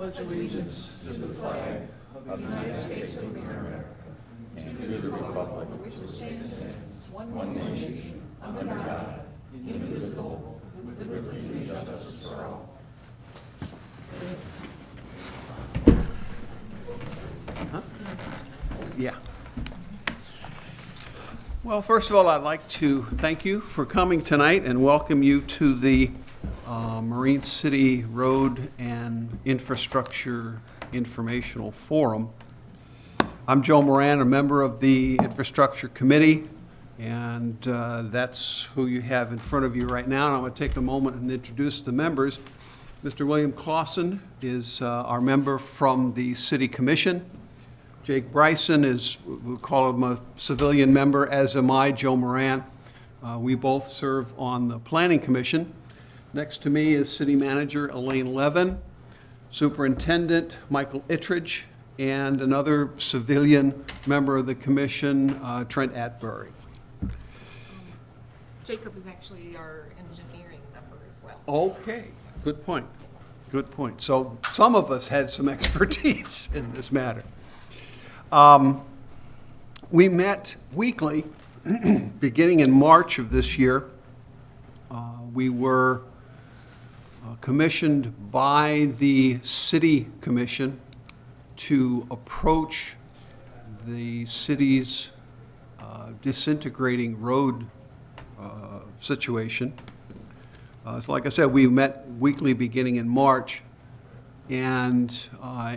pledge allegiance to the flag of the United States of America and to the republic which stands one nation, under God, indivisible, with liberty and justice for all. Yeah. Well, first of all, I'd like to thank you for coming tonight and welcome you to the Marine City Road and Infrastructure Informational Forum. I'm Joe Moran, a member of the Infrastructure Committee, and that's who you have in front of you right now. And I'm going to take a moment and introduce the members. Mr. William Clausen is our member from the City Commission. Jake Bryson is, we'll call him a civilian member, as am I, Joe Moran. We both serve on the Planning Commission. Next to me is City Manager Elaine Levin, Superintendent Michael Ittridge, and another civilian member of the Commission, Trent Atbury. Jacob is actually our engineering member as well. Okay, good point. Good point. So some of us had some expertise in this matter. We met weekly beginning in March of this year. We were commissioned by the City Commission to approach the city's disintegrating road situation. So like I said, we met weekly beginning in March, and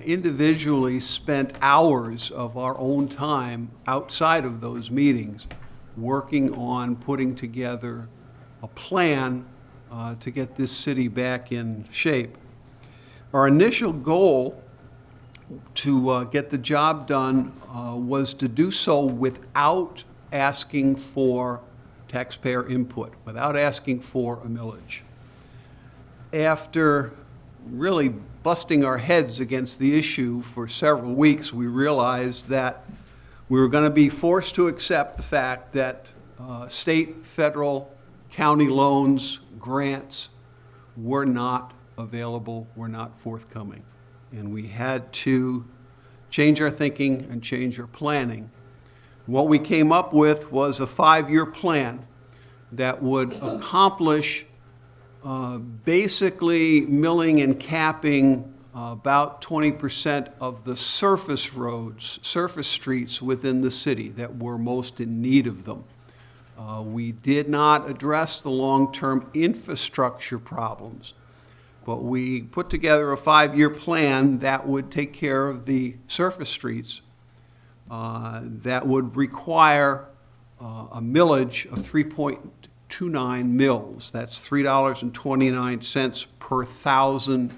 individually spent hours of our own time outside of those meetings working on putting together a plan to get this city back in shape. Our initial goal to get the job done was to do so without asking for taxpayer input, without asking for a millage. After really busting our heads against the issue for several weeks, we realized that we were going to be forced to accept the fact that state, federal, county loans, grants were not available, were not forthcoming. And we had to change our thinking and change our planning. What we came up with was a 5-year plan that would accomplish basically milling and capping about 20% of the surface roads, surface streets within the city that were most in need of them. We did not address the long-term infrastructure problems, but we put together a 5-year plan that would take care of the surface streets that would require a millage of 3.29 mils. That's $3.29 per thousand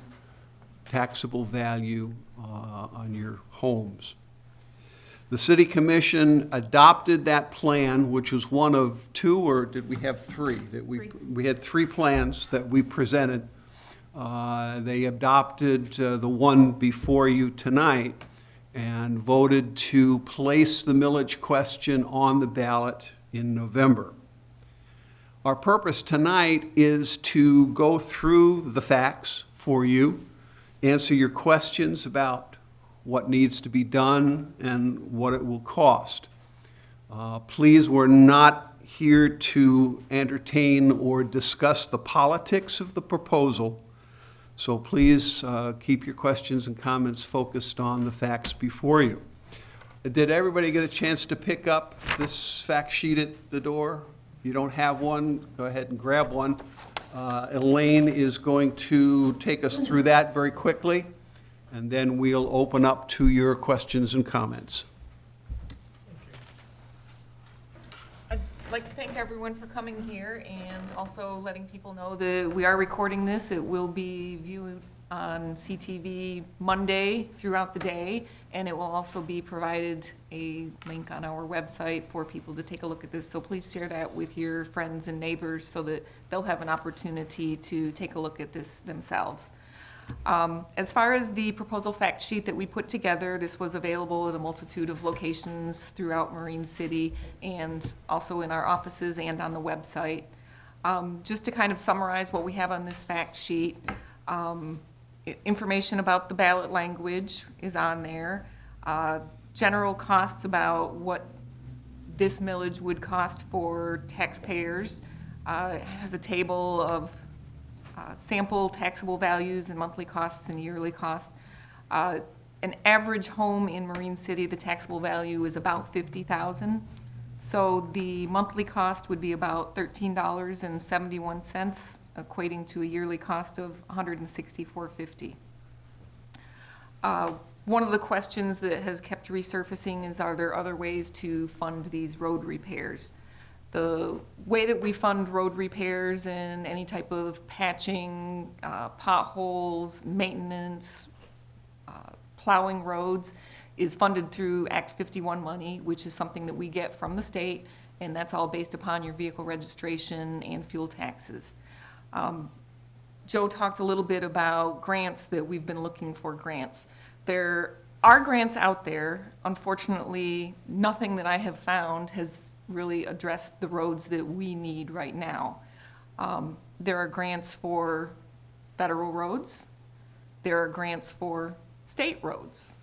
taxable value on your homes. The City Commission adopted that plan, which was one of two, or did we have three? We had 3 plans that we presented. They adopted the one before you tonight and voted to place the millage question on the ballot in November. Our purpose tonight is to go through the facts for you, answer your questions about what needs to be done and what it will cost. Please, we're not here to entertain or discuss the politics of the proposal, so please keep your questions and comments focused on the facts before you. Did everybody get a chance to pick up this fact sheet at the door? If you don't have one, go ahead and grab one. Elaine is going to take us through that very quickly, and then we'll open up to your questions and comments. I'd like to thank everyone for coming here and also letting people know that we are recording this. It will be viewed on CTV Monday throughout the day, and it will also be provided a link on our website for people to take a look at this. So please share that with your friends and neighbors so that they'll have an opportunity to take a look at this themselves. As far as the proposal fact sheet that we put together, this was available at a multitude of locations throughout Marine City and also in our offices and on the website. Just to kind of summarize what we have on this fact sheet, Information about the ballot language is on there. General costs about what this millage would cost for taxpayers. It has a table of sample taxable values and monthly costs and yearly costs. An average home in Marine City, the taxable value is about $50,000. So the monthly cost would be about $13.71, equating to a yearly cost of $164.50. One of the questions that has kept resurfacing is, are there other ways to fund these road repairs? The way that we fund road repairs and any type of patching, potholes, maintenance, plowing roads is funded through Act 51 money, which is something that we get from the state, and that's all based upon your vehicle registration and fuel taxes. Joe talked a little bit about grants that we've been looking for grants. There are grants out there. Unfortunately, nothing that I have found has really addressed the roads that we need right now. There are grants for federal roads. There are grants for state roads.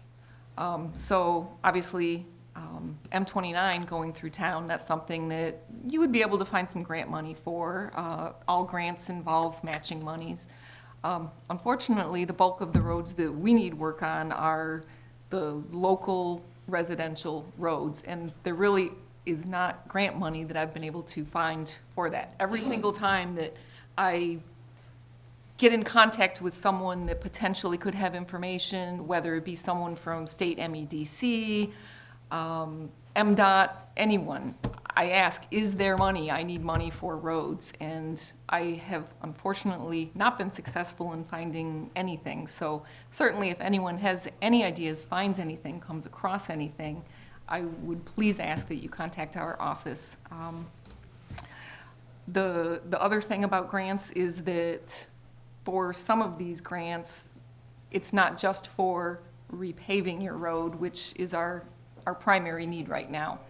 So obviously, M29 going through town, that's something that you would be able to find some grant money for. All grants involve matching monies. Unfortunately, the bulk of the roads that we need work on are the local residential roads, and there really is not grant money that I've been able to find for that. Every single time that I get in contact with someone that potentially could have information, whether it be someone from state MEDC, MDOT, anyone, I ask, is there money? I need money for roads. And I have unfortunately not been successful in finding anything. So certainly if anyone has any ideas, finds anything, comes across anything, I would please ask that you contact our office. The other thing about grants is that for some of these grants, it's not just for repaving your road, which is our primary need right now.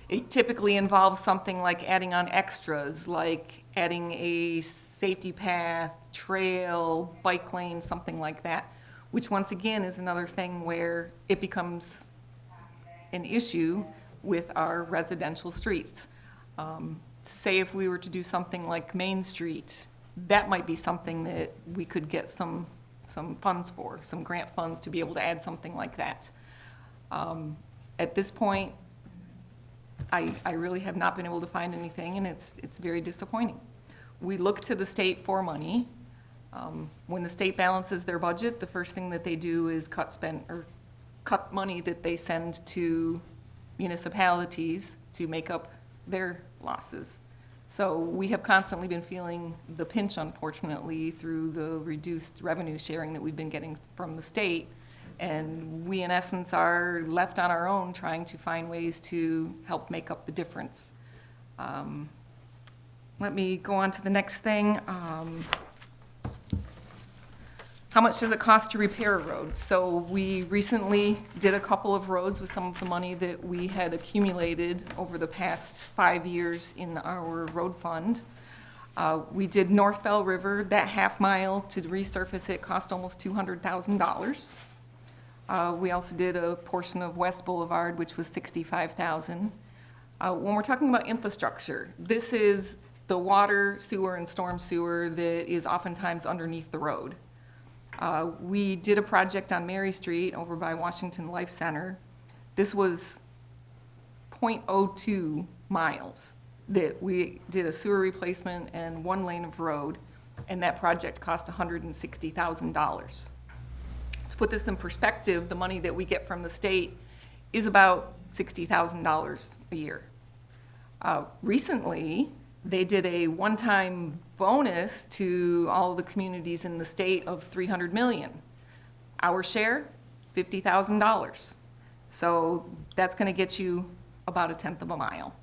It typically involves something like adding on extras, like adding a safety path, trail, bike lane, something like that, which once again is another thing where it becomes an issue with our residential streets. Say if we were to do something like Main Street, that might be something that we could get some funds for, some grant funds to be able to add something like that. At this point, I really have not been able to find anything, and it's very disappointing. We look to the state for money. When the state balances their budget, the first thing that they do is cut money that they send to municipalities to make up their losses. So we have constantly been feeling the pinch, unfortunately, through the reduced revenue sharing that we've been getting from the state. And we, in essence, are left on our own trying to find ways to help make up the difference. Let me go on to the next thing. How much does it cost to repair a road? So we recently did a couple of roads with some of the money that we had accumulated over the past 5 years in our road fund. We did North Bell River, that half mile to resurface it cost almost $200,000. We also did a portion of West Boulevard, which was $65,000. When we're talking about infrastructure, this is the water, sewer, and storm sewer that is oftentimes underneath the road. We did a project on Mary Street over by Washington Life Center. This was 0.02 miles that we did a sewer replacement and 1 lane of road, and that project cost $160,000. To put this in perspective, the money that we get from the state is about $60,000 a year. Recently, they did a one-time bonus to all of the communities in the state of $300 million. Our share, $50,000. So that's going to get you about 1/10 of a mile.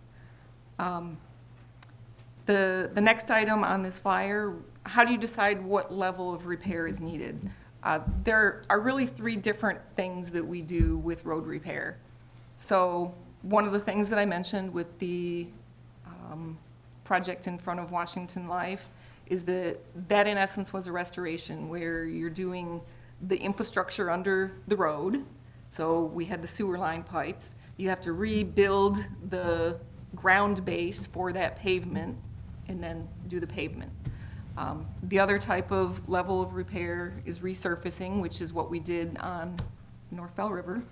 The next item on this flyer, how do you decide what level of repair is needed? There are really 3 different things that we do with road repair. So one of the things that I mentioned with the project in front of Washington Life is that in essence was a restoration where you're doing the infrastructure under the road. So we had the sewer line pipes. You have to rebuild the ground base for that pavement and then do the pavement. The other type of level of repair is resurfacing, which is what we did on North Bell River.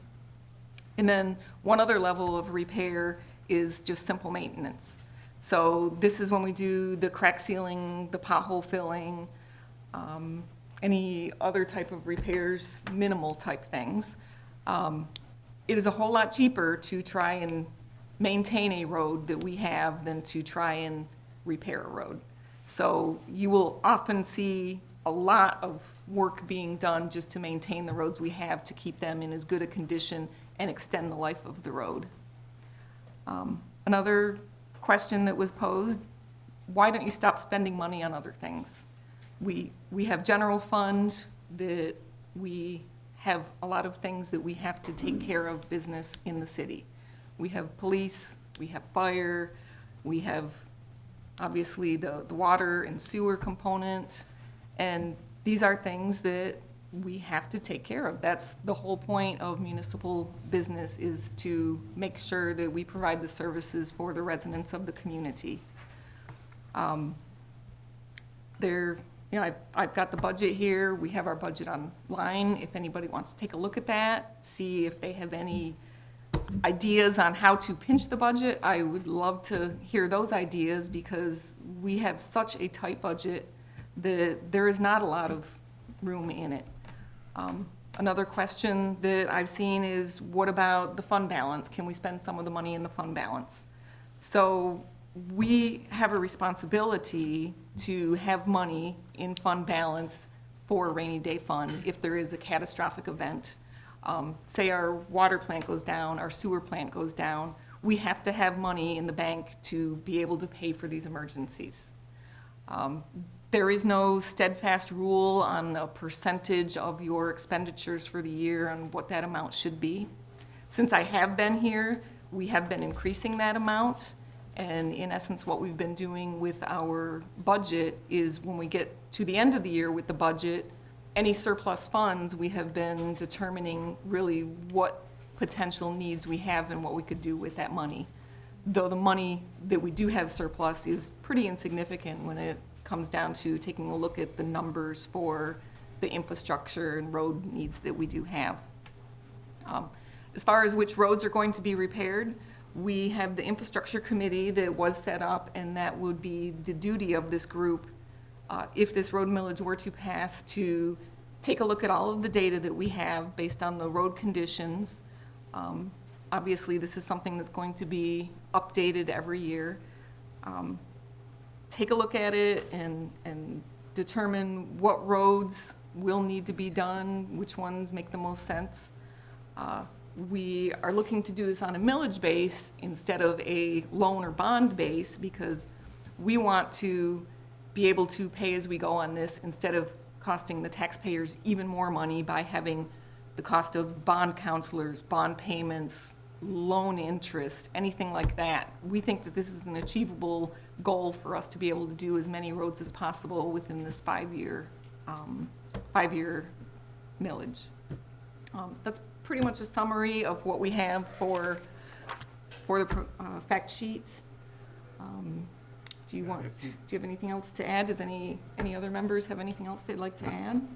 And then one other level of repair is just simple maintenance. So this is when we do the crack sealing, the pothole filling, any other type of repairs, minimal type things. It is a whole lot cheaper to try and maintain a road that we have than to try and repair a road. So you will often see a lot of work being done just to maintain the roads we have, to keep them in as good a condition and extend the life of the road. Another question that was posed, why don't you stop spending money on other things? We have general fund that we have a lot of things that we have to take care of business in the city. We have police, we have fire, we have obviously the water and sewer component, and these are things that we have to take care of. That's the whole point of municipal business, is to make sure that we provide the services for the residents of the community. I've got the budget here. We have our budget online. If anybody wants to take a look at that, see if they have any ideas on how to pinch the budget, I would love to hear those ideas, because we have such a tight budget that there is not a lot of room in it. Another question that I've seen is, what about the fund balance? Can we spend some of the money in the fund balance? So we have a responsibility to have money in fund balance for a rainy day fund if there is a catastrophic event. Say our water plant goes down, our sewer plant goes down, we have to have money in the bank to be able to pay for these emergencies. There is no steadfast rule on a percentage of your expenditures for the year on what that amount should be. Since I have been here, we have been increasing that amount. And in essence, what we've been doing with our budget is, when we get to the end of the year with the budget, any surplus funds, we have been determining really what potential needs we have and what we could do with that money. Though the money that we do have surplus is pretty insignificant when it comes down to taking a look at the numbers for the infrastructure and road needs that we do have. As far as which roads are going to be repaired, we have the infrastructure committee that was set up, and that would be the duty of this group, if this road millage were to pass, to take a look at all of the data that we have based on the road conditions. Obviously, this is something that's going to be updated every year. Take a look at it and determine what roads will need to be done, which ones make the most sense. We are looking to do this on a millage base instead of a loan or bond base, because we want to be able to pay as we go on this, instead of costing the taxpayers even more money by having the cost of bond counselors, bond payments, loan interest, anything like that. We think that this is an achievable goal for us to be able to do as many roads as possible within this five-year millage. That's pretty much a summary of what we have for the fact sheet. Do you have anything else to add? Does any other members have anything else they'd like to add?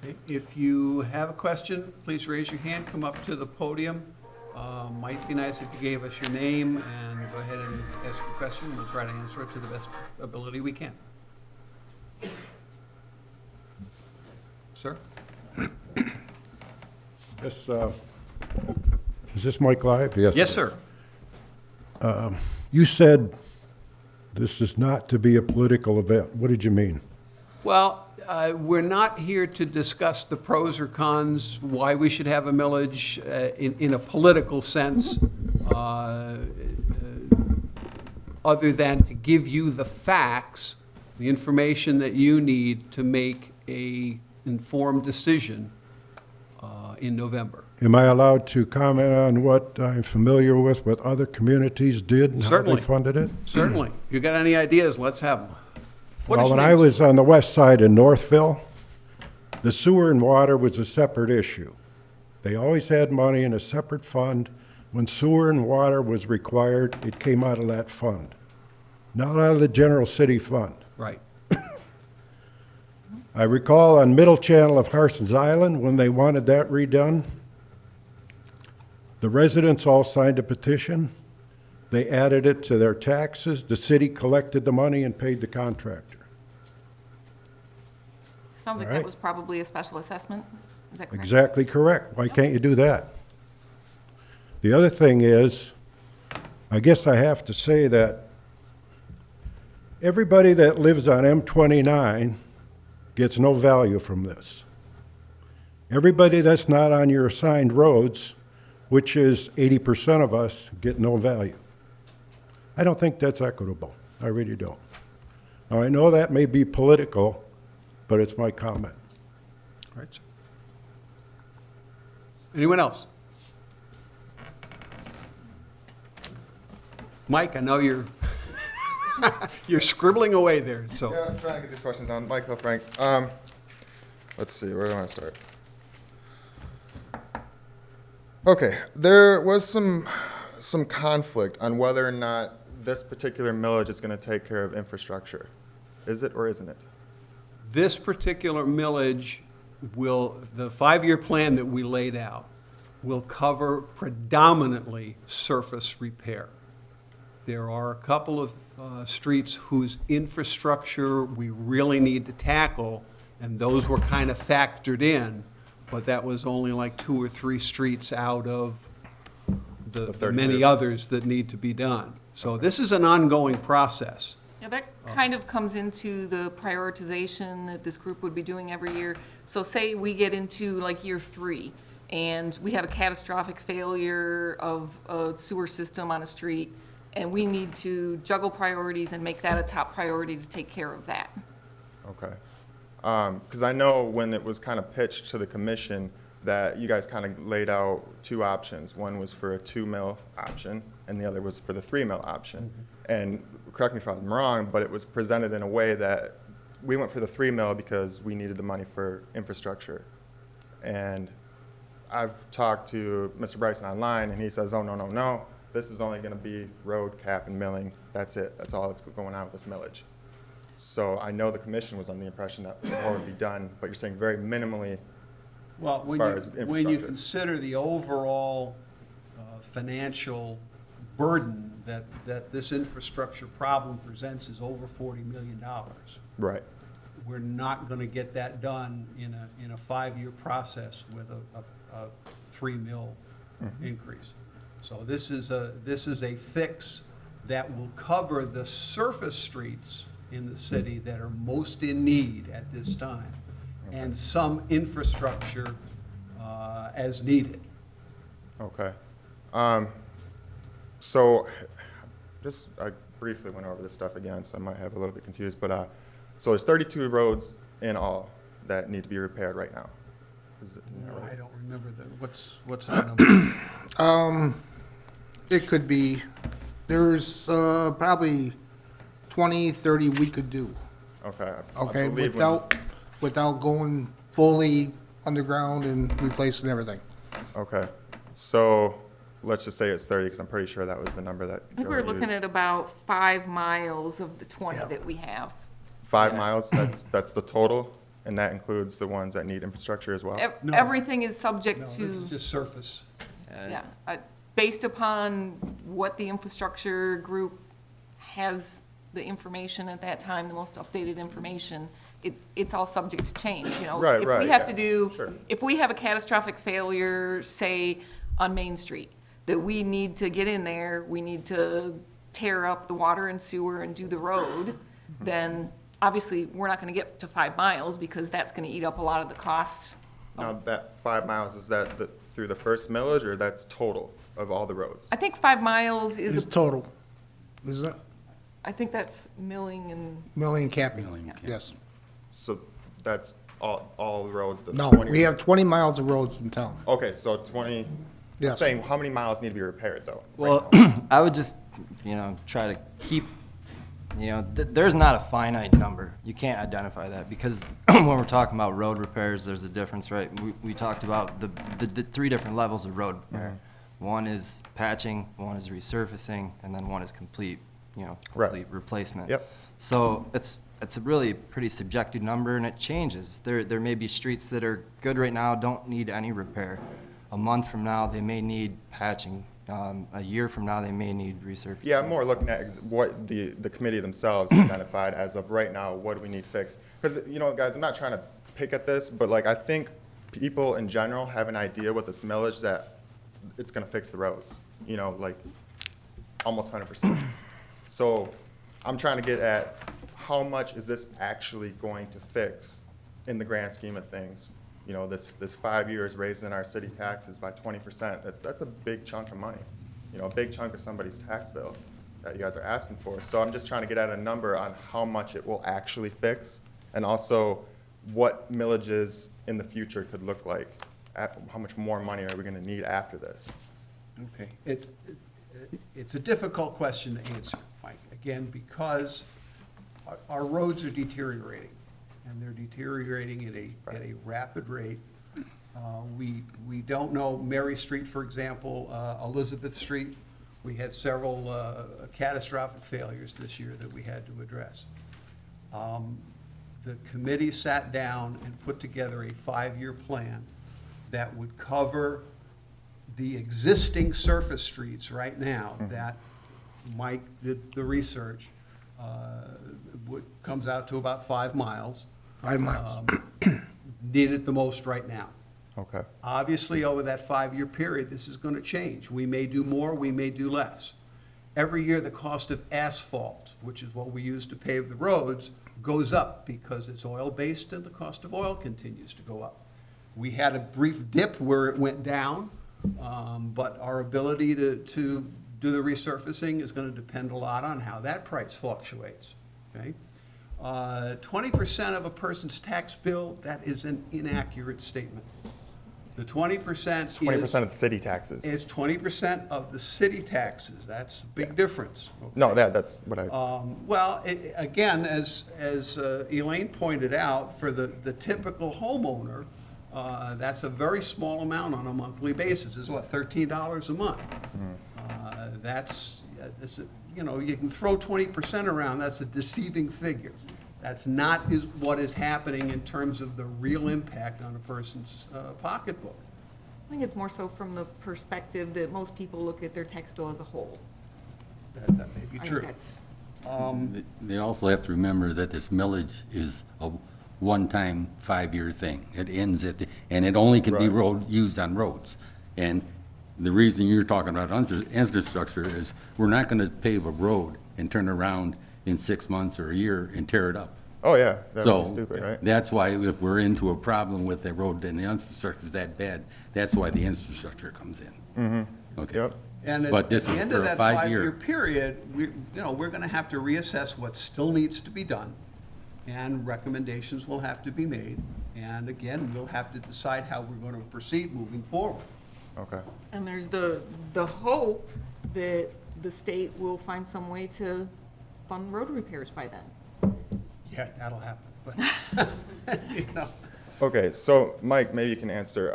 Okay. If you have a question, please raise your hand, come up to the podium. Might be nice if you gave us your name and go ahead and ask your question. We'll try to answer it to the best ability we can. Sir? Yes, is this mic live? Yes. Yes, sir. You said this is not to be a political event. What did you mean? Well, we're not here to discuss the pros or cons, why we should have a millage in a political sense, other than to give you the facts, the information that you need to make an informed decision in November. Am I allowed to comment on what I'm familiar with, what other communities did and how Certainly. they funded it? Certainly. If you got any ideas, let's have them. What Well, is your when I name, sir? was on the west side in Northville, the sewer and water was a separate issue. They always had money in a separate fund. When sewer and water was required, it came out of that fund, not out of the general city fund. Right. I recall on Middle Channel of Harson's Island, when they wanted that redone, the residents all signed a petition. They added it to their taxes. The city collected the money and paid the contractor. Sounds like All right. that was probably a special assessment. Is that correct? Exactly correct. Why can't you do that? The other thing is, I guess I have to say that everybody that lives on M29 gets no value from this. Everybody that's not on your assigned roads, which is 80% of us, get no value. I don't think that's equitable. I really don't. Now, I know that may be political, but it's my comment. All right, sir. Anyone else? Mike, I know you're, you're scribbling away there, so. Yeah, I'm trying to get these questions down. Mike Hill, Frank. Let's see, where do I want to start? Okay, there was some conflict on whether or not this particular millage is going to take care of infrastructure. Is it or isn't it? This particular millage will, the 5-year plan that we laid out will cover predominantly surface repair. There are a couple of streets whose infrastructure we really need to tackle, and those were kind of factored in, but that was only like 2 or 3 streets out of the 32. many others that need to be done. So this is an ongoing process. Yeah, that kind of comes into the prioritization that this group would be doing every year. So say we get into like year 3, and we have a catastrophic failure of a sewer system on a street, and we need to juggle priorities and make that a top priority to take care of that. Okay. Because I know when it was kind of pitched to the commission that you guys kind of laid out 2 options. One was for a 2 mil option, and the other was for the 3 mil option. And correct me if I'm wrong, but it was presented in a way that we went for the 3 mil because we needed the money for infrastructure. And I've talked to Mr. Bryson online, and he says, oh, no, no, no. This is only going to be road cap and milling. That's it. That's all that's going on with this millage. So I know the commission was under the impression that more would be done, but you're saying very minimally. Well, As far as when you infrastructure. consider the overall financial burden that this infrastructure problem presents is over $40 million. Right. We're not going to get that done in a 5-year process with a 3 mil increase. So this is a fix that will cover the surface streets in the city that are most in need at this time, and some infrastructure as needed. Okay. So I briefly went over this stuff again, so I might have a little bit confused, but so there's 32 roads in all that need to be repaired right now. Is it, I don't remember what's the number? It could be, there's probably 20, 30 we could do, okay. I okay? believe when- Without going fully underground and replacing everything. Okay. So let's just say it's 30, because I'm pretty sure that was the number that I think Joe we're looking used. at about 5 miles of the 20 Yeah. that we have. 5 miles, that's the total, and that includes the ones that need infrastructure as well? No. Everything is No, subject this to. is just surface. Yeah, based upon what the infrastructure group has the information at that time, the most updated information, it's all subject to change, you know? Right, If right, we have yeah, to do, sure. if we have a catastrophic failure, say, on Main Street, that we need to get in there, we need to tear up the water and sewer and do the road, then obviously, we're not gonna get to 5 miles, because that's gonna eat up a lot of the cost. Now, that 5 miles, is that through the first millage, or that's total of all the roads? I think 5 miles It's is, total, isn't it? I think that's milling and. Milling capping, yes. So that's all the roads? the No, 20 we have 20 miles of roads in town. Okay, so 20, I'm Yes. saying, how many miles need to be repaired, though? right Well, now? I would just, try to keep You know, there's not a finite number. You can't identify that because when we're talking about road repairs, there's a difference, right? We talked about the three different levels of road repair. One is patching, one is resurfacing, and then one is complete, you know, complete replacement. Yep. So it's a really pretty subjective number, and it changes. There may be streets that are good right now, don't need any repair. A month from now, they may need patching. A year from now, they may need resurfacing. Yeah, I'm more looking at what the committee themselves identified as of right now, what do we need fixed? Because, you know, guys, I'm not trying to pick at this, but like I think people in general have an idea with this millage that it's gonna fix the roads, you know, like almost 100%. So I'm trying to get at how much is this actually going to fix in the grand scheme of things? You know, this 5 years raising our city taxes by 20%, that's a big chunk of money. You know, a big chunk of somebody's tax bill that you guys are asking for. So I'm just trying to get at a number on how much it will actually fix, and also what millages in the future could look like. How much more money are we gonna need after this? Okay. It's a difficult question to answer, Mike, again, because our roads are deteriorating, and they're deteriorating at a rapid rate. We don't know, Mary Street, for example, Elizabeth Street, we had several catastrophic failures this year that we had to address. The committee sat down and put together a 5-year plan that would cover the existing surface streets right now that Mike did the research, comes out to about 5 miles. 5 miles. Need it the most right now. Okay. Obviously, over that 5-year period, this is going to change. We may do more, we may do less. Every year, the cost of asphalt, which is what we use to pave the roads, goes up because it's oil-based and the cost of oil continues to go up. We had a brief dip where it went down, but our ability to do the resurfacing is going to depend a lot on how that price fluctuates, okay? 20% of a person's tax bill, that is an inaccurate statement. The 20% is... 20% of the city taxes. Is 20% of the city taxes. That's a big difference. Okay? No, that's what I, Well, again, as Elaine pointed out, for the typical homeowner, that's a very small amount on a monthly basis. It's what, $13 a month? You know, you can throw 20% around, that's a deceiving figure. That's not what is happening in terms of the real impact on a person's pocketbook. I think it's more so from the perspective that most people look at their tax bill as a whole. That may be I think true. that's, They also have to remember that this millage is a one-time 5-year thing. It ends and it only can be used on roads. And the reason you're talking about infrastructure is we're not gonna pave a road and turn around in 6 months or a year and tear it up. oh yeah, that would be So stupid, right? that's why if we're into a problem with the road and the infrastructure is that bad, that's why the infrastructure comes in. Okay. Yep. And But at this the is end for of a that 5-year. 5-year period, we're going to have to reassess what still needs to be done, and recommendations will have to be made. And again, we'll have to decide how we're going to proceed moving forward. Okay. and there's the hope that the state will find some way to fund road repairs by then. Yeah, that'll happen, but, you know. Okay, so Mike, maybe you can answer.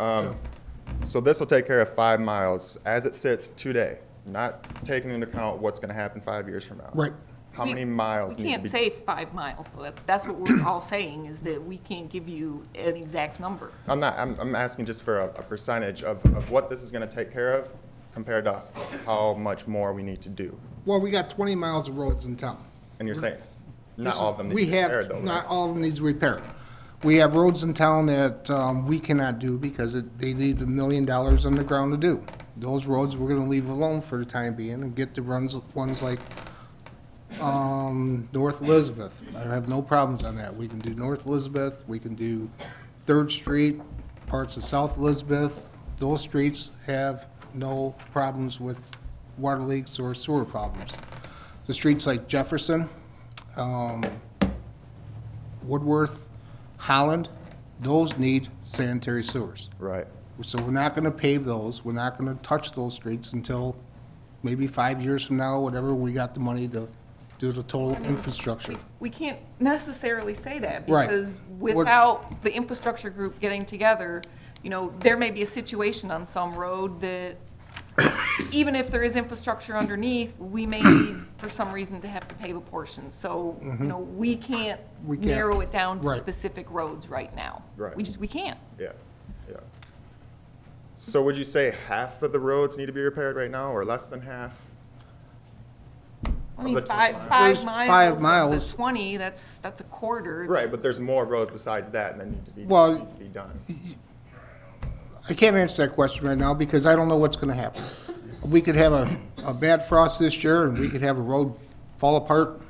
So this will take care of 5 miles as it sits today, not taking into account what's gonna happen 5 years from now. Right. How We- many miles We need to can't be? say 5 miles, though. That's what we're all saying, is that we can't give you an exact number. I'm asking just for a percentage of what this is gonna take care of compared to how much more we need to do. Well, we got 20 miles of roads in town. And you're saying, not all of them need We to be repaired though, have, not right? all of them needs repaired. We have roads in town that we cannot do because they need $1 million underground to do. Those roads we're gonna leave alone for the time being and get the ones like North Elizabeth. I have no problems on that. We can do North Elizabeth, we can do 3rd Street, parts of South Elizabeth. Those streets have no problems with water leaks or sewer problems. The streets like Jefferson, Woodworth, Holland, those need sanitary sewers. Right. So we're not gonna pave those, we're not gonna touch those streets until maybe 5 years from now, whatever, we got the money to do the total infrastructure. We can't necessarily say that, Right. because without the infrastructure group getting together, you know, there may be a situation on some road that, even if there is infrastructure underneath, we may need, for some reason, to have to pave a portion. So, you know, we can't We can't. narrow it down to Right. specific roads right now. Right. We can't. Yeah, yeah. So would you say half of the roads need to be repaired right now, or less than half? I mean, the five 20 There's miles of 5 miles. the 20, that's a quarter. Right, but there's more roads besides that that need to be, Well- need to be done. I can't answer that question right now because I don't know what's gonna happen. We could have a bad frost this year and we could have a road fall apart,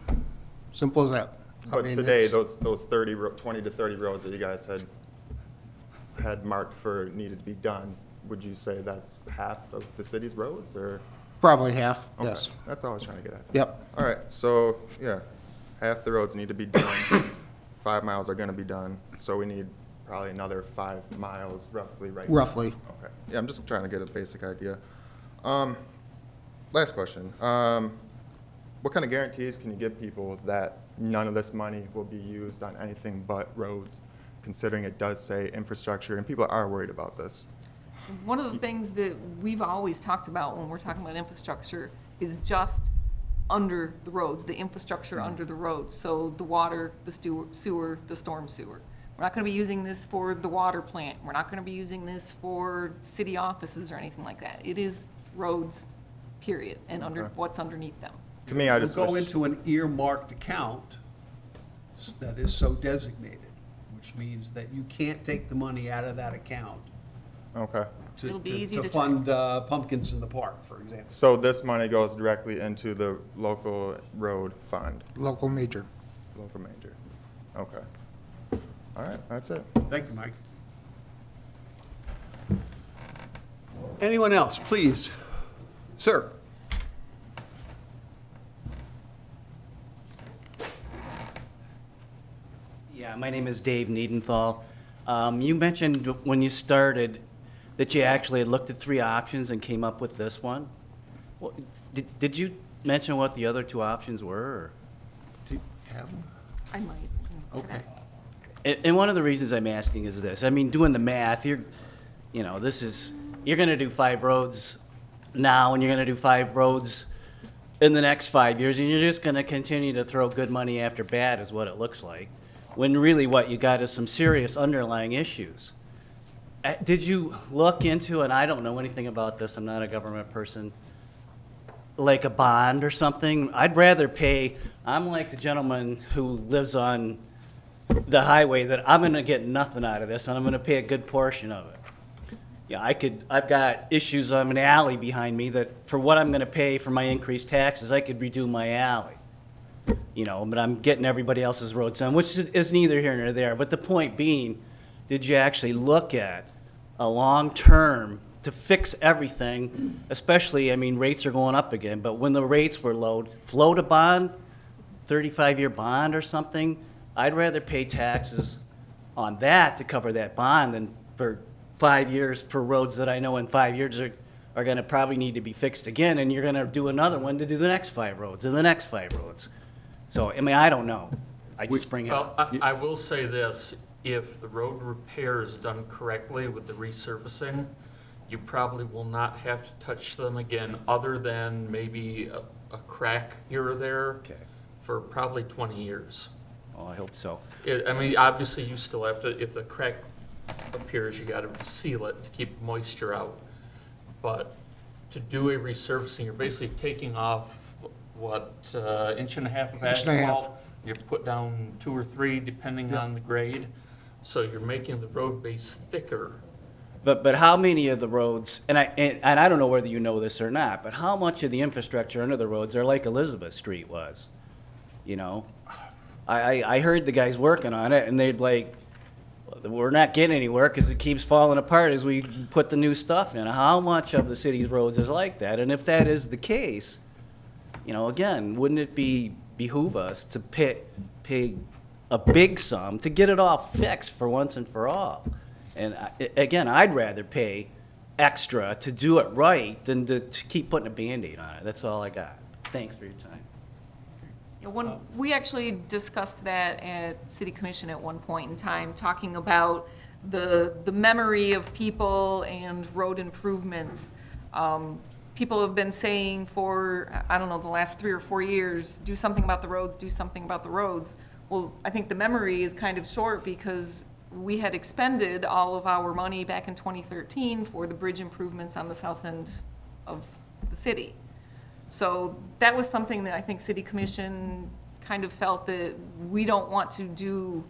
simple as that. I But mean, today, it's- those 20 to 30 roads that you guys had marked for needed to be done, would you say that's half of the city's roads, or? Probably half, Okay, yes. that's all I was trying to get at. Yep, All right, so, yeah, half the roads need to be done, 5 miles are gonna be done, so we need probably another 5 miles roughly right now. roughly. Okay, yeah, I'm just trying to get a basic idea. Last question, what kind of guarantees can you give people that none of this money will be used on anything but roads, considering it does say infrastructure, and people are worried about this? One of the things that we've always talked about when we're talking about infrastructure is just under the roads, the infrastructure under the roads. So the water, the sewer, the storm sewer. We're not gonna be using this for the water plant. We're not gonna be using this for city offices or anything like that. It is roads, period, and under, Okay. what's underneath them. To me, I Will just go wish, into an earmarked account that is so designated, which means that you can't take the money out of that account okay. It'll be easy to to fund pumpkins in the park, for example. So this money goes directly into the local road fund, Local major. local major? Okay. All right, that's it. Thank you, Mike. Anyone else, please? Sir? Yeah, my name is Dave Niedenthal. You mentioned when you started that you actually had looked at 3 options and came up with this one. Well, did you mention what the other 2 options were? Or? Have them? I might. Okay. And one of the reasons I'm asking is this. I mean, doing the math, you're going to do 5 roads now, and you're going to do 5 roads in the next 5 years, and you're just going to continue to throw good money after bad, is what it looks like. When really what you got is some serious underlying issues. Did you look into, and I don't know anything about this, I'm not a government person, like a bond or something? I'd rather pay, I'm like the gentleman who lives on the highway, that I'm gonna get nothing out of this, and I'm gonna pay a good portion of it. Yeah, I've got issues on an alley behind me that for what I'm gonna pay for my increased taxes, I could redo my alley. You know, but I'm getting everybody else's roads done, which is neither here nor there. But the point being, did you actually look at a long-term to fix everything, especially, I mean, rates are going up again, but when the rates were low, float a bond, 35-year bond or something, I'd rather pay taxes on that to cover that bond than for 5 years for roads that I know in 5 years are gonna probably need to be fixed again, and you're gonna do another one to do the next 5 roads and the next 5 roads. So, I mean, I don't know. I just bring it Well, up. I will say this, if the road repair is done correctly with the resurfacing, you probably will not have to touch them again, other than maybe a crack here or there. Okay. For probably 20 years. Oh, I hope so. I mean, obviously, you still have to, if the crack appears, you gotta seal it to keep moisture out. But to do a resurfacing, you're basically taking off, what, inch and a half of Inch and a half. asphalt? You put down 2 or 3, depending on the grade. So you're making the road base thicker. But how many of the roads, and I don't know whether you know this or not, but how much of the infrastructure under the roads are like Elizabeth Street was? You know? I heard the guys working on it, and they'd like, we're not getting anywhere because it keeps falling apart as we put the new stuff in. How much of the city's roads is like that? And if that is the case, you know, again, wouldn't it behoove us to pay a big sum to get it all fixed for once and for all? And again, I'd rather pay extra to do it right than to keep putting a Band-Aid on it. That's all I got. Thanks for your time. We actually discussed that at City Commission at one point in time, talking about the memory of people and road improvements. People have been saying for, I don't know, the last 3 or 4 years, do something about the roads, do something about the roads. Well, I think the memory is kind of short because we had expended all of our money back in 2013 for the bridge improvements on the south end of the city. So that was something that I think City Commission kind of felt that we don't want to do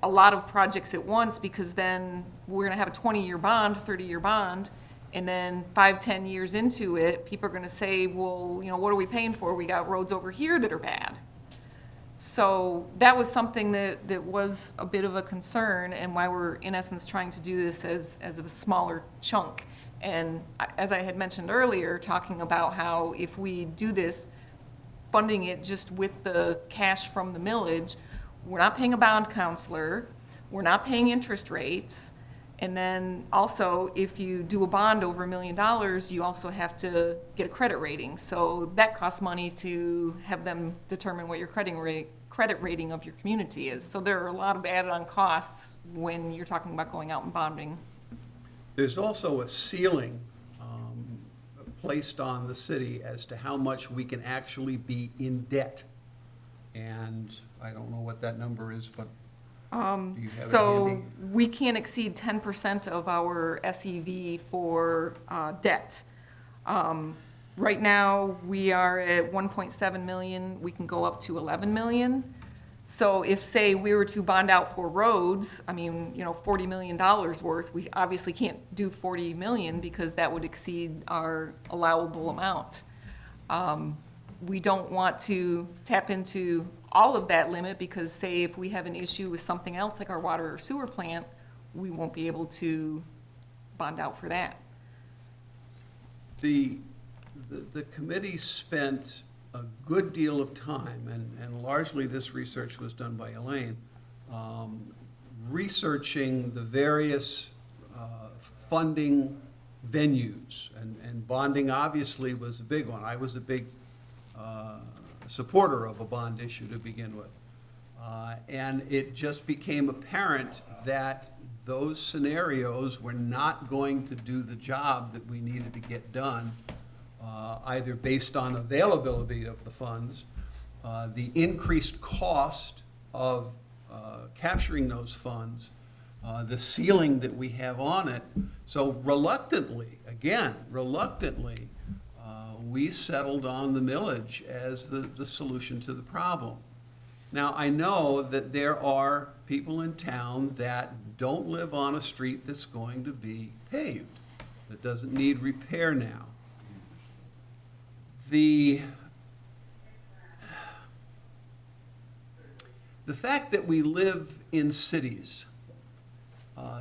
a lot of projects at once, because then we're gonna have a 20-year bond, 30-year bond, and then 5, 10 years into it, people are gonna say, well, you know, what are we paying for? We got roads over here that are bad. So that was something that was a bit of a concern, and why we're in essence trying to do this as a smaller chunk. And as I had mentioned earlier, talking about how if we do this, funding it just with the cash from the millage, we're not paying a bond counselor, we're not paying interest rates, and then also, if you do a bond over $1 million, you also have to get a credit rating. So that costs money to have them determine what your credit rating of your community is. So there are a lot of added-on costs when you're talking about going out and bonding. There's also a ceiling placed on the city as to how much we can actually be in debt. And I don't know what that number is, but do you have it So handy? we can't exceed 10% of our SEV for debt. Right now, we are at 1.7 million, we can go up to 11 million. So if, say, we were to bond out for roads, I mean, you know, $40 million worth, we obviously can't do 40 million because that would exceed our allowable amount. We don't want to tap into all of that limit because, say, if we have an issue with something else like our water or sewer plant, we won't be able to bond out for that. The committee spent a good deal of time, and largely this research was done by Elaine, researching the various funding venues, and bonding obviously was a big one. I was a big supporter of a bond issue to begin with. And it just became apparent that those scenarios were not going to do the job that we needed to get done, either based on availability of the funds, the increased cost of capturing those funds, the ceiling that we have on it. So reluctantly, we settled on the millage as the solution to the problem. Now, I know that there are people in town that don't live on a street that's going to be paved, that doesn't need repair now. The fact that we live in cities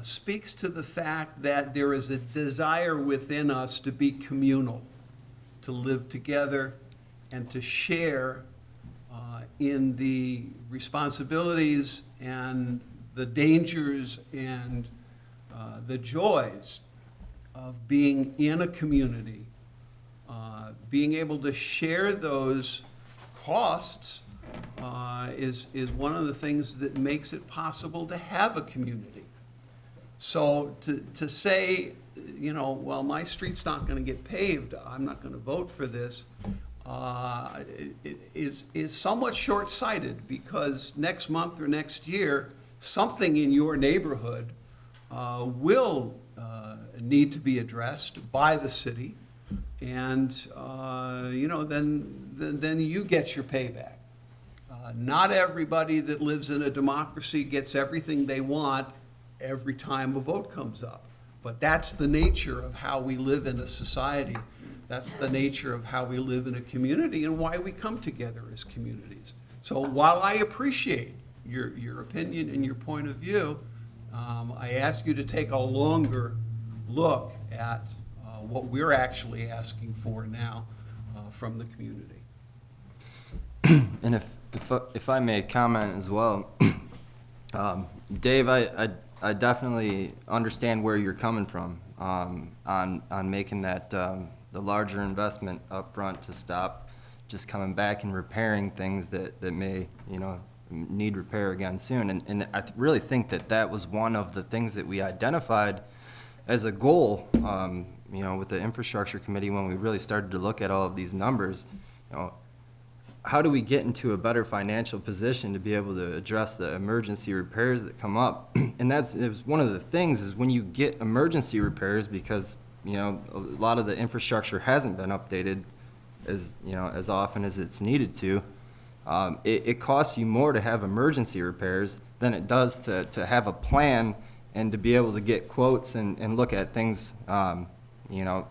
speaks to the fact that there is a desire within us to be communal, to live together, and to share in the responsibilities and the dangers and the joys of being in a community, being able to share those costs is one of the things that makes it possible to have a community. So to say, you know, well, my street's not going to get paved, I'm not going to vote for this, is somewhat short-sighted, because next month or next year, something in your neighborhood will need to be addressed by the city, and you know, then you get your payback. Not everybody that lives in a democracy gets everything they want every time a vote comes up, but that's the nature of how we live in a society. That's the nature of how we live in a community and why we come together as communities. So while I appreciate your opinion and your point of view, I ask you to take a longer look at what we're actually asking for now from the community. And if I may comment as well, Dave, I definitely understand where you're coming from on making that the larger investment up front to stop just coming back and repairing things that may, you know, need repair again soon. And I really think that was one of the things that we identified as a goal, you know, with the infrastructure committee when we really started to look at all of these numbers. You know, how do we get into a better financial position to be able to address the emergency repairs that come up? And it was one of the things is when you get emergency repairs, because, you know, a lot of the infrastructure hasn't been updated as, you know, as often as it's needed to. It costs you more to have emergency repairs than it does to have a plan and to be able to get quotes and look at things, you know,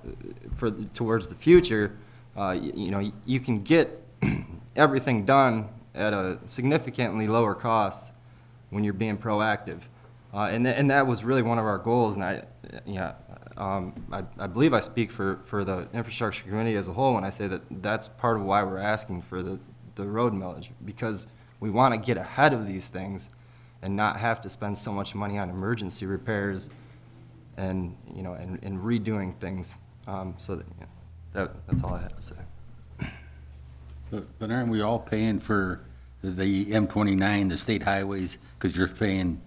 towards the future. You know, you can get everything done at a significantly lower cost when you're being proactive. And that was really one of our goals. And I believe I speak for the infrastructure committee as a whole when I say that that's part of why we're asking for the road millage, because we want to get ahead of these things and not have to spend so much money on emergency repairs and, you know, and redoing things. So that's all I had to say. But aren't we all paying for the M29, the state highways, because you're paying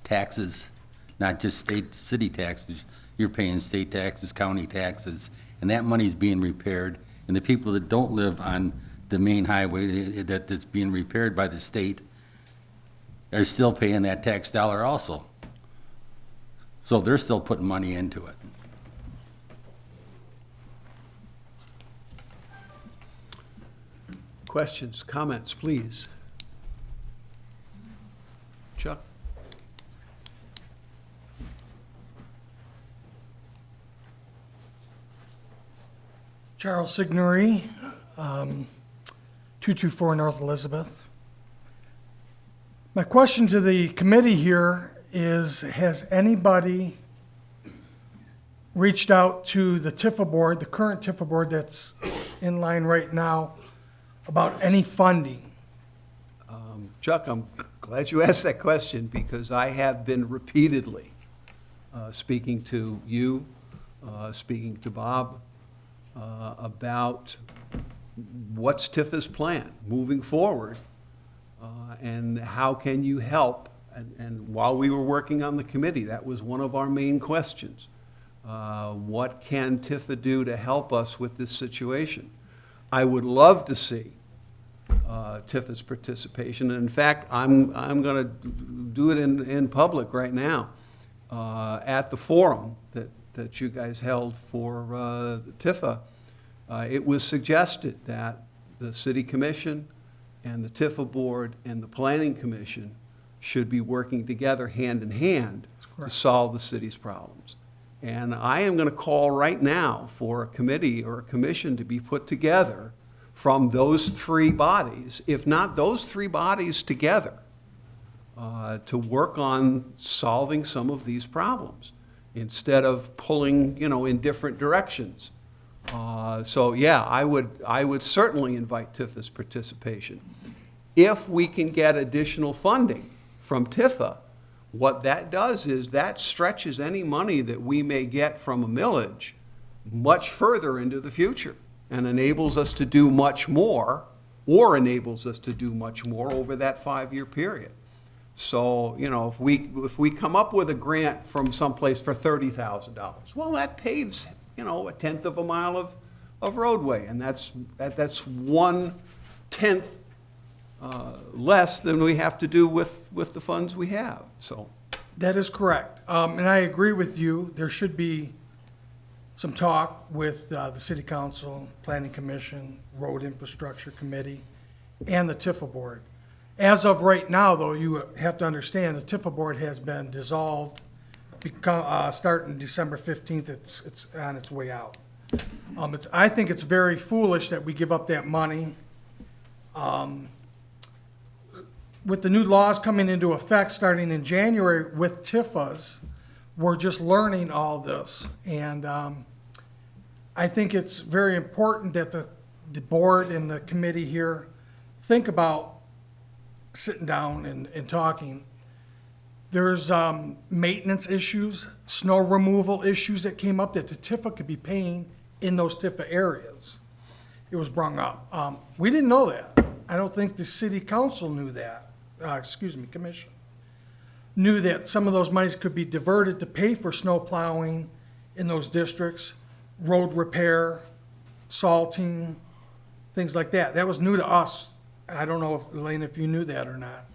taxes, not just city taxes, you're paying state taxes, county taxes, and that money's being repaired, and the people that don't live on the main highway that's being repaired by the state are still paying that tax dollar also. So they're still putting money into it. Questions, comments, please? Chuck? Charles Signory, 224 North Elizabeth. My question to the committee here is, has anybody reached out to the TIFA board, the current TIFA board that's in line right now, about any funding? Chuck, I'm glad you asked that question, because I have been repeatedly speaking to you, speaking to Bob, about what's TIFA's plan moving forward, and how can you help? And while we were working on the committee, that was one of our main questions. What can TIFA do to help us with this situation? I would love to see TIFA's participation. And in fact, I'm going to do it in public right now at the forum that you guys held for TIFA. It was suggested that the City Commission and the TIFA Board and the Planning Commission should be working together hand in hand to solve the city's problems. And I am going to call right now for a committee or a commission to be put together from those three bodies, if not those three bodies together, to work on solving some of these problems instead of pulling, you know, in different directions. So yeah, I would certainly invite TIFA's participation. If we can get additional funding from TIFA, what that does is that stretches any money that we may get from a millage much further into the future and enables us to do much more, or enables us to do much more over that 5-year period. So, you know, if we come up with a grant from someplace for $30,000, well, that paves, you know, 1/10 of a mile of roadway, and that's 1/10 less than we have to do with the funds we have, so. That is correct. And I agree with you. There should be some talk with the City Council, Planning Commission, Road Infrastructure Committee, and the TIFA Board. As of right now, though, you have to understand the TIFA Board has been dissolved. Starting December 15th, it's on its way out. I think it's very foolish that we give up that money. With the new laws coming into effect starting in January with TIFAs, we're just learning all this. And I think it's very important that the board and the committee here think about sitting down and talking. There's maintenance issues, snow removal issues that came up that the TIFA could be paying in those TIFA areas. it was brung up. We didn't know that. I don't think the city council knew that, commission, knew that some of those monies could be diverted to pay for snow plowing in those districts, road repair, salting, things like that. That was new to us. I don't know, if Elaine, if you knew that or not.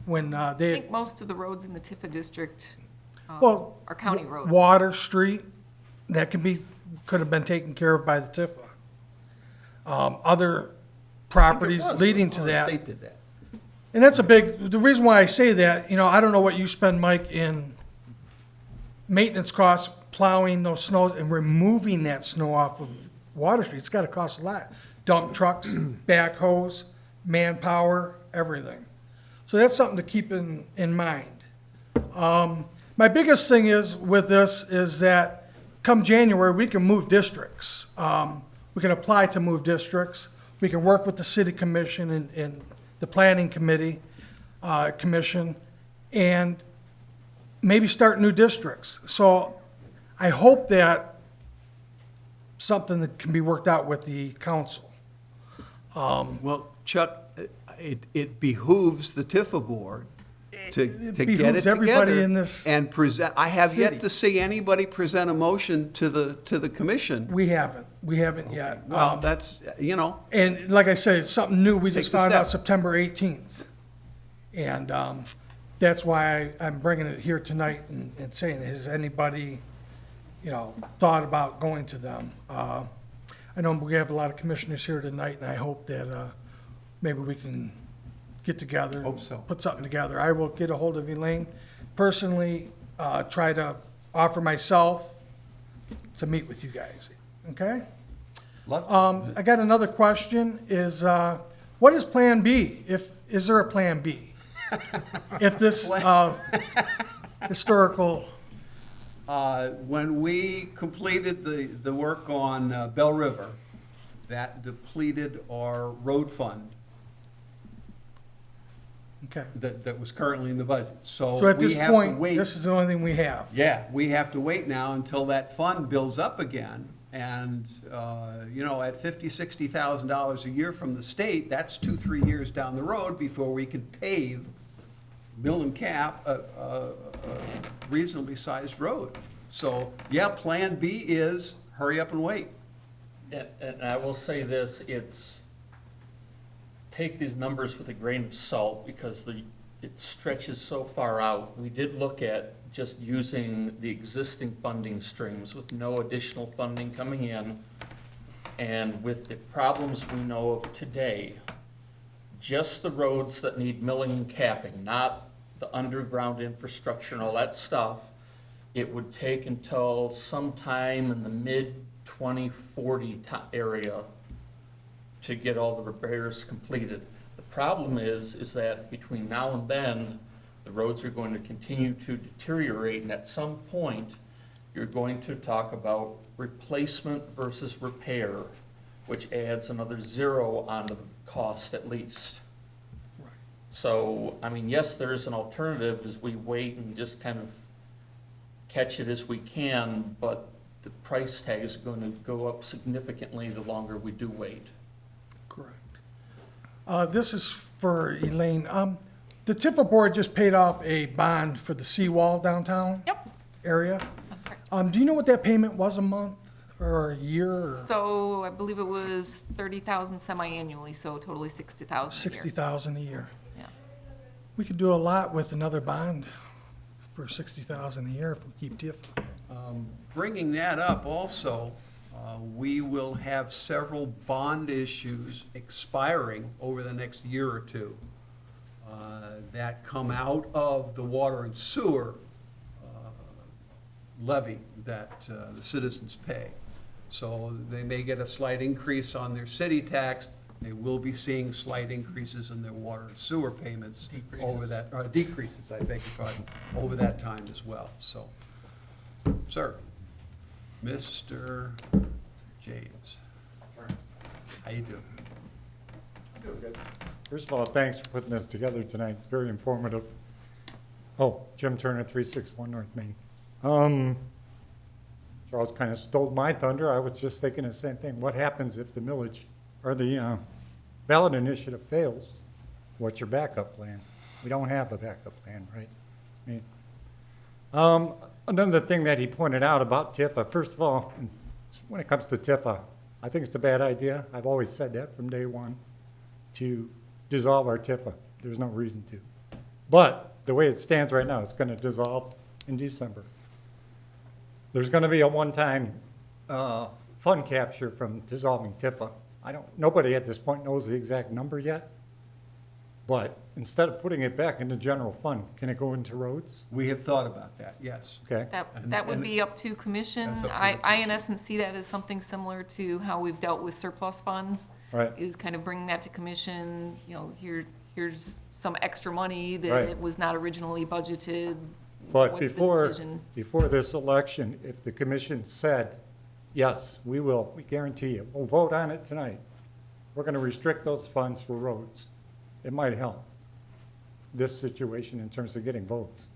When I they, think most of the roads in the Tifa district well, are county roads. Water Street, that could have been taken care of by the Tifa. Other properties leading to that. State did that. And that's the reason why I say that, I don't know what you spend, Mike, in maintenance costs, plowing those snows and removing that snow off of Water Street. It's gotta cost a lot. Dump trucks, backhoes, manpower, everything. So that's something to keep in mind. My biggest thing is with this is that come January, we can move districts. We can apply to move districts. We can work with the city commission and the planning committee, commission, and maybe start new districts. So I hope that something that can be worked out with the council. Well, Chuck, it behooves the Tifa board to get it behooves everybody together in this and present. I have city. yet to see anybody present a motion to the commission. We haven't yet. Well, that's, And like I said, it's something new. We just Take the found out step. September 18th. And that's why I'm bringing it here tonight and saying, has anybody, thought about going to them? I know we have a lot of commissioners here tonight, and I hope that maybe we can get together. Hope so. Put something together. I will get a hold of Elaine personally, try to offer myself to meet with you guys, okay? Love to. I got another question, is, what is Plan B? Is there a Plan B? If this, historical, When we completed the work on Bell River, that depleted our road fund okay. that was currently in the budget. So at we this have to point, wait. this is the only thing we have. Yeah, we have to wait now until that fund builds up again. And, at $50,000, $60,000 a year from the state, that's 2-3 years down the road before we can pave mill and cap a reasonably sized road. So, yeah, Plan B is hurry up and wait. And I will say this, take these numbers with a grain of salt because it stretches so far out. We did look at just using the existing funding streams with no additional funding coming in. And with the problems we know of today, just the roads that need milling and capping, not the underground infrastructure and all that stuff, it would take until sometime in the mid-2040 area to get all the repairs completed. The problem is that between now and then, the roads are going to continue to deteriorate, and at some point, you're going to talk about replacement versus repair, which adds another zero on the cost at least. So, yes, there's an alternative as we wait and just kind of catch it as we can, but the price tag is going to go up significantly the longer we do wait. Correct. This is for Elaine. The Tifa board just paid off a bond for the seawall downtown Yep, area. that's correct. Do you know what that payment was a month or a year or So I believe it was 30,000 semi-annually, so totally 60,000 a year. 60,000 a year? Yeah. We could do a lot with another bond for 60,000 a year if we keep Tifa. Bringing that up also, we will have several bond issues expiring over the next year or two that come out of the water and sewer levy that the citizens pay. So they may get a slight increase on their city tax. They will be seeing slight increases in their water and sewer payments over that, decreases, I beg your pardon, over that time as well. So, sir, Mr. James, how you doing? First of all, thanks for putting this together tonight. It's very informative. Oh, Jim Turner, 361 North Main. Charles kind of stole my thunder. I was just thinking the same thing. What happens if the millage or the ballot initiative fails, what's your backup plan? We don't have a backup plan, right? I mean, another thing that he pointed out about Tifa, first of all, when it comes to Tifa, I think it's a bad idea. I've always said that from day one, to dissolve our Tifa. There's no reason to. But the way it stands right now, it's going to dissolve in December. There's going to be a one-time fund capture from dissolving Tifa. Nobody at this point knows the exact number yet. But instead of putting it back into general fund, can it go into roads? We have thought about that, yes. Okay. That would be up to commission. That's up to the I in essence see that as something similar to how we've dealt with surplus funds. Right. Is kind of bringing that to commission, you know, here's some extra money Right. that it was not originally budgeted. But What's the before decision? this election, if the commission said, yes, we guarantee you, we'll vote on it tonight, we're going to restrict those funds for roads, it might help this situation in terms of getting votes.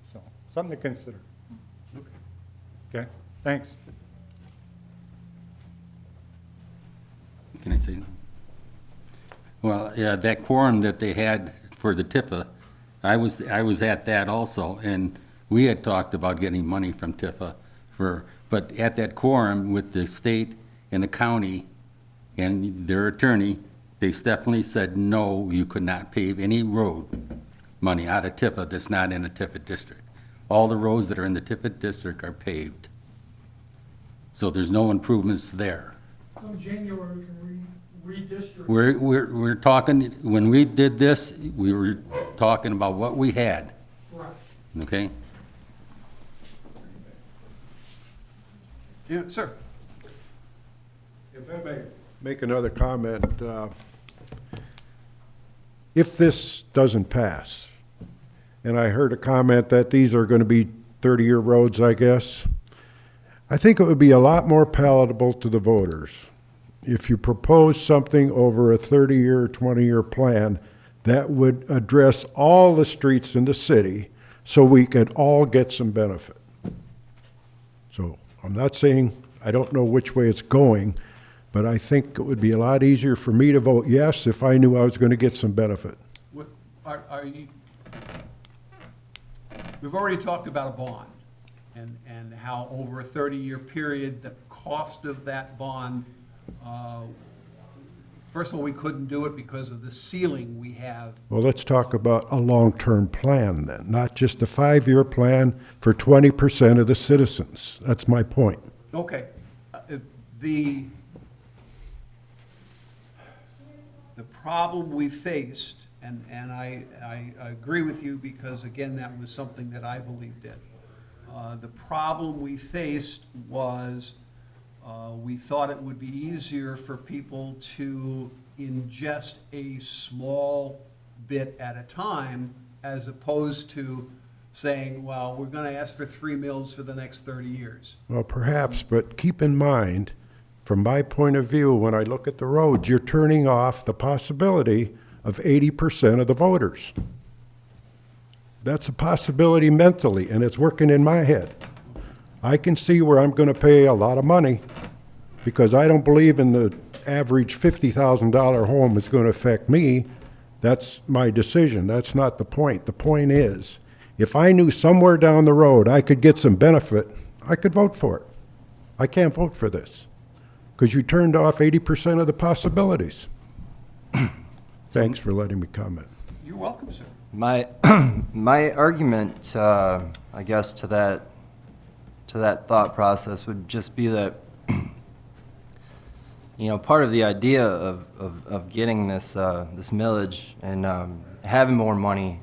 So, something to consider. Okay, thanks. Can I say something? Well, yeah, that quorum that they had for the Tifa, I was at that also, and we had talked about getting money from Tifa but at that quorum with the state and the county and their attorney, they definitely said, no, you could not pave any road money out of Tifa that's not in a Tifa district. All the roads that are in the Tifa district are paved. So there's no improvements there. Come January, we can redistrict. We're talking, when we did this, we were talking about what we had, Right. okay? Yeah, sir. If I may make another comment, if this doesn't pass, and I heard a comment that these are going to be 30-year roads, I guess, I think it would be a lot more palatable to the voters if you propose something over a 30-year, 20-year plan that would address all the streets in the city so we could all get some benefit. So I'm not saying I don't know which way it's going, but I think it would be a lot easier for me to vote yes if I knew I was going to get some benefit. What, are you, we've already talked about a bond and how over a 30-year period, the cost of that bond, first of all, we couldn't do it because of the ceiling we have. Well, let's talk about a long-term plan then, not just a 5-year plan for 20% of the citizens. That's my point. Okay. The problem we faced, and I agree with you because, again, that was something that I believed in. The problem we faced was we thought it would be easier for people to ingest a small bit at a time as opposed to saying, well, we're going to ask for 3 mills for the next 30 years. Well, perhaps, but keep in mind, from my point of view, when I look at the roads, you're turning off the possibility of 80% of the voters. That's a possibility mentally, and it's working in my head. I can see where I'm going to pay a lot of money because I don't believe in the average $50,000 home is going to affect me. That's my decision. That's not the point. The point is, if I knew somewhere down the road I could get some benefit, I could vote for it. I can't vote for this because you turned off 80% of the possibilities. Thanks for letting me comment. You're welcome, sir. My my argument, I guess, to that thought process would just be that, you know, part of the idea of getting this this millage and having more money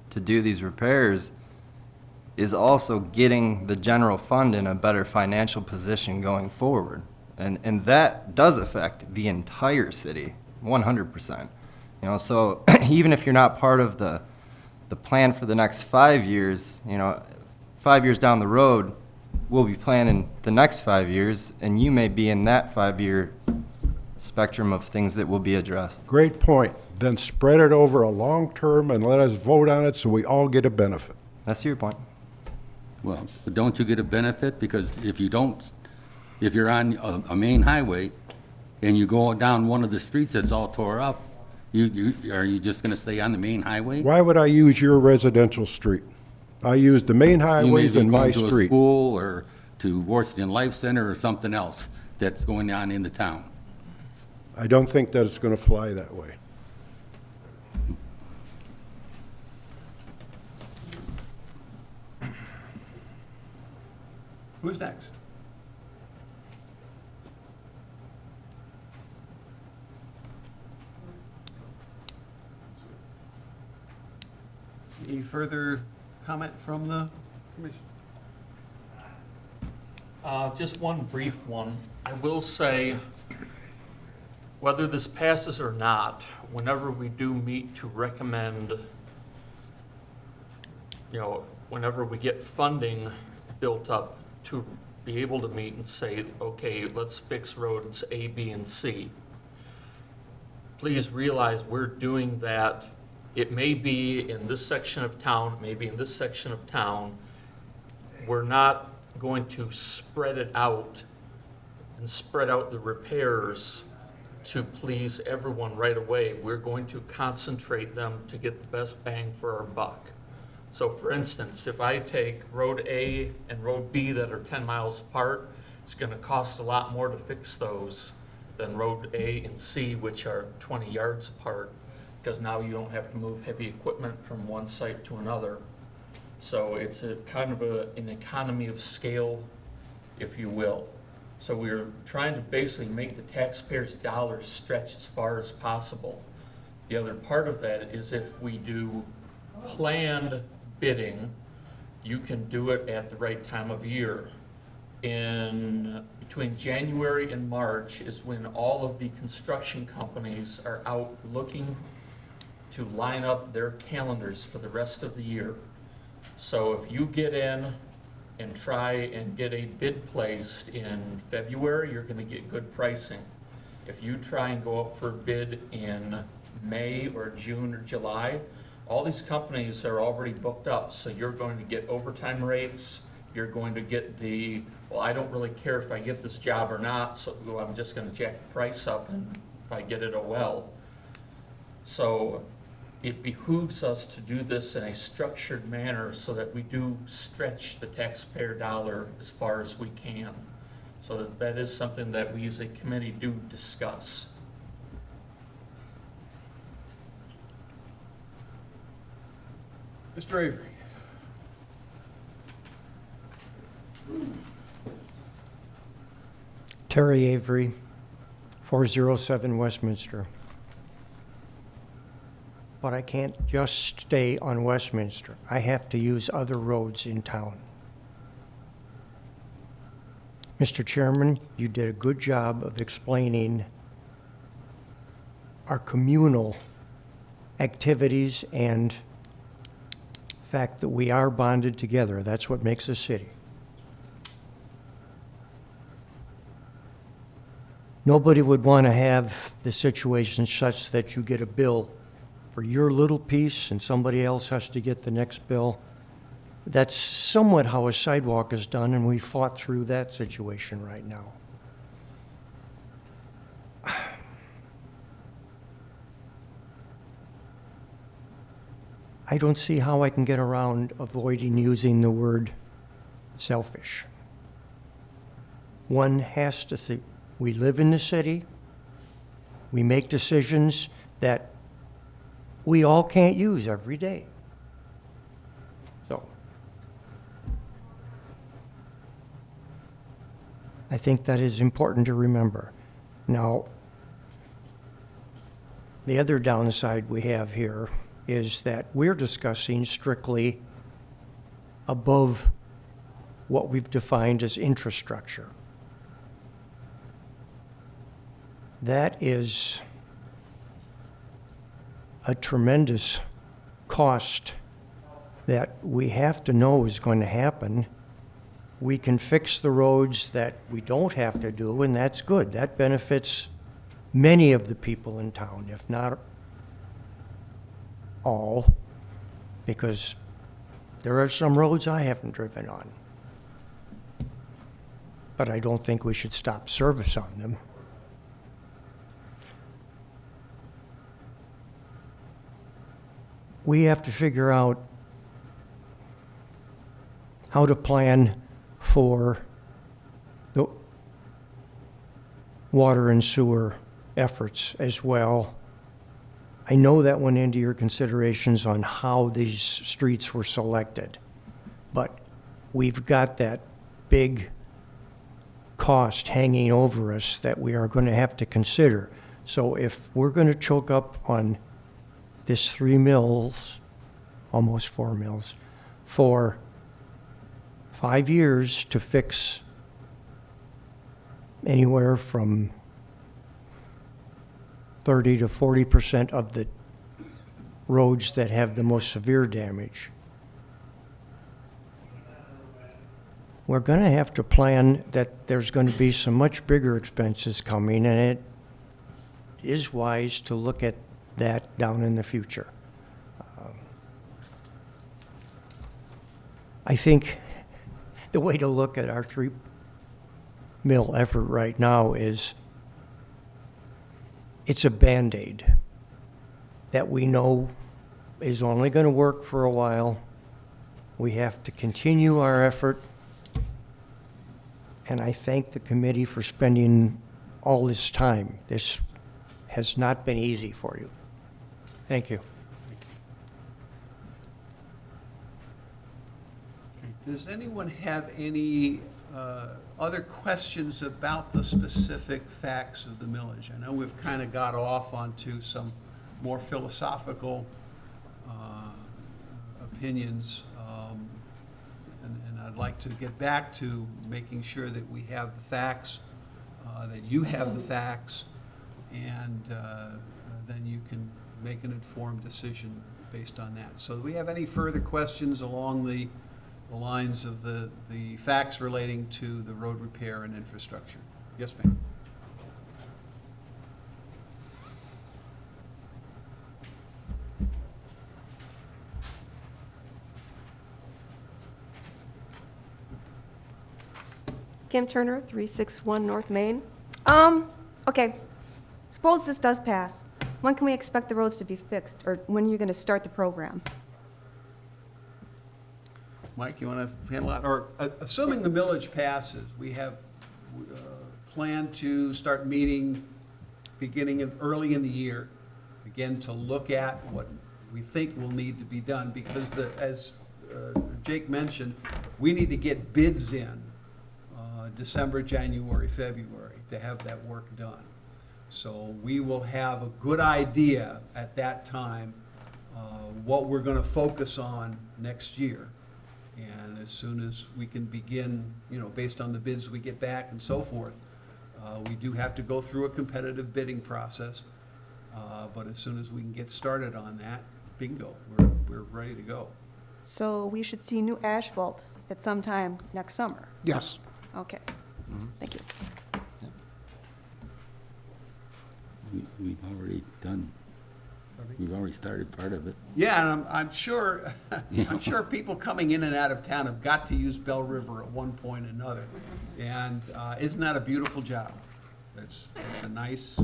to do these repairs is also getting the general fund in a better financial position going forward, and that does affect the entire city, 100%. You know, so even if you're not part of the plan for the next 5 years, you know, 5 years down the road, we'll be planning the next 5 years, and you may be in that 5-year spectrum of things that will be addressed. Great point. Then spread it over a long term and let us vote on it so we all get a benefit. That's your point. Well, but don't you get a benefit? Because if you don't, if you're on a main highway and you go down one of the streets that's all tore up, are you just gonna stay on the main highway? Why would I use your residential street? I use the main You may highways be in my going to a street. school or to Washington Life Center or something else that's going on in the town. I don't think that it's gonna fly that way. Who's next? Any further comment from the commission? Just one brief one. I will say, whether this passes or not, whenever we do meet to recommend, whenever we get funding built up to be able to meet and say, okay, let's fix roads A, B, and C. Please realize we're doing that. It may be in this section of town, maybe in this section of town. We're not going to spread it out and spread out the repairs to please everyone right away. We're going to concentrate them to get the best bang for our buck. So for instance, if I take Road A and Road B that are 10 miles apart, it's going to cost a lot more to fix those than Road A and C, which are 20 yards apart, because now you don't have to move heavy equipment from one site to another. So it's a kind of an economy of scale, if you will. So we're trying to basically make the taxpayers' dollars stretch as far as possible. The other part of that is if we do planned bidding, you can do it at the right time of year. Between January and March is when all of the construction companies are out looking to line up their calendars for the rest of the year. So if you get in and try and get a bid placed in February, you're gonna get good pricing. If you try and go up for a bid in May or June or July, all these companies are already booked up, so you're going to get overtime rates, you're going to get well, I don't really care if I get this job or not, so I'm just gonna jack the price up and if I get it, oh well. So it behooves us to do this in a structured manner so that we do stretch the taxpayer dollar as far as we can. So that is something that we as a committee do discuss. Mr. Avery? Terry Avery, 407 Westminster. But I can't just stay on Westminster. I have to use other roads in town. Mr. Chairman, you did a good job of explaining our communal activities and fact that we are bonded together. That's what makes a city. Nobody would want to have the situation such that you get a bill for your little piece and somebody else has to get the next bill. That's somewhat how a sidewalk is done, and we fought through that situation right now. I don't see how I can get around avoiding using the word selfish. One has to think, we live in the city, we make decisions that we all can't use every day. So, I think that is important to remember. Now, the other downside we have here is that we're discussing strictly above what we've defined as infrastructure. That is a tremendous cost that we have to know is going to happen. We can fix the roads that we don't have to do, and that's good. That benefits many of the people in town, if not all, because there are some roads I haven't driven on. But I don't think we should stop service on them. we have to figure out how to plan for the water and sewer efforts as well. I know that went into your considerations on how these streets were selected, but we've got that big cost hanging over us that we are going to have to consider. So if we're going to choke up on this 3 mills, almost 4 mills, for 5 years to fix anywhere from 30 to 40% of the roads that have the most severe damage, we're going to have to plan that there's going to be some much bigger expenses coming, and it is wise to look at that down in the future. I think the way to look at our 3 mill effort right now is it's a Band-Aid that we know is only going to work for a while. We have to continue our effort, and I thank the committee for spending all this time. This has not been easy for you. Thank you. Does anyone have any other questions about the specific facts of the millage? I know we've kind of got off onto some more philosophical opinions, and I'd like to get back to making sure that we have the facts, that you have the facts, and then you can make an informed decision based on that. So do we have any further questions along the lines of the facts relating to the road repair and infrastructure? Yes, ma'am. Kim Turner, 361 North Main. Okay, suppose this does pass. When can we expect the roads to be fixed, or when are you going to start the program? Mike, you want to handle that? Or assuming the millage passes, we have planned to start meeting early in the year, again, to look at what we think will need to be done, because as Jake mentioned, we need to get bids in December, January, February to have that work done. So we will have a good idea at that time what we're going to focus on next year. And as soon as we can begin, based on the bids we get back and so forth, we do have to go through a competitive bidding process. But as soon as we can get started on that, bingo, we're ready to go. So we should see new asphalt at some time next summer? Yes. Okay, thank you. We've already done, we've already started part of it. Yeah, and I'm sure, I'm sure people coming in and out of town have got to use Bell River at one point or another. And isn't that a beautiful job? It's a nice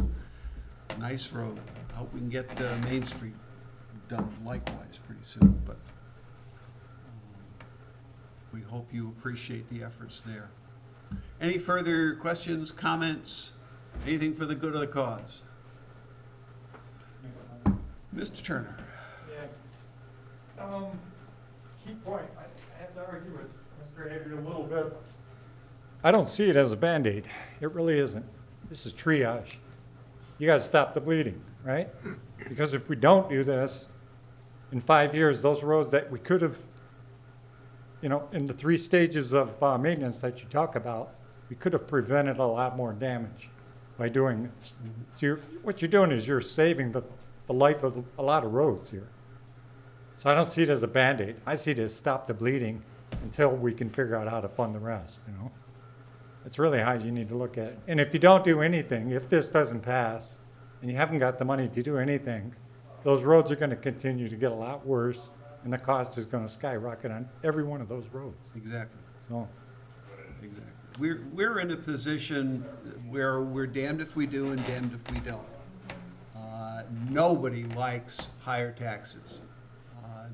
road. I hope we can get Main Street done likewise pretty soon, but we hope you appreciate the efforts there. Any further questions, comments, anything for the good of the cause? Mr. Turner. Yeah. Key point, I have to argue with Mr. Avery a little bit. I don't see it as a Band-Aid. It really isn't. This is triage. You gotta stop the bleeding, right? Because if we don't do this, in 5 years, those roads that we could have, in the 3 stages of maintenance that you talk about, we could have prevented a lot more damage by doing this. So what you're doing is you're saving the life of a lot of roads here. So I don't see it as a Band-Aid. I see it as stop the bleeding until we can figure out how to fund the rest, It's really how you need to look at it. And if you don't do anything, if this doesn't pass, and you haven't got the money to do anything, those roads are going to continue to get a lot worse, and the cost is going to skyrocket on every one of those roads. Exactly. So, Exactly. We're in a position where we're damned if we do and damned if we don't. Nobody likes higher taxes.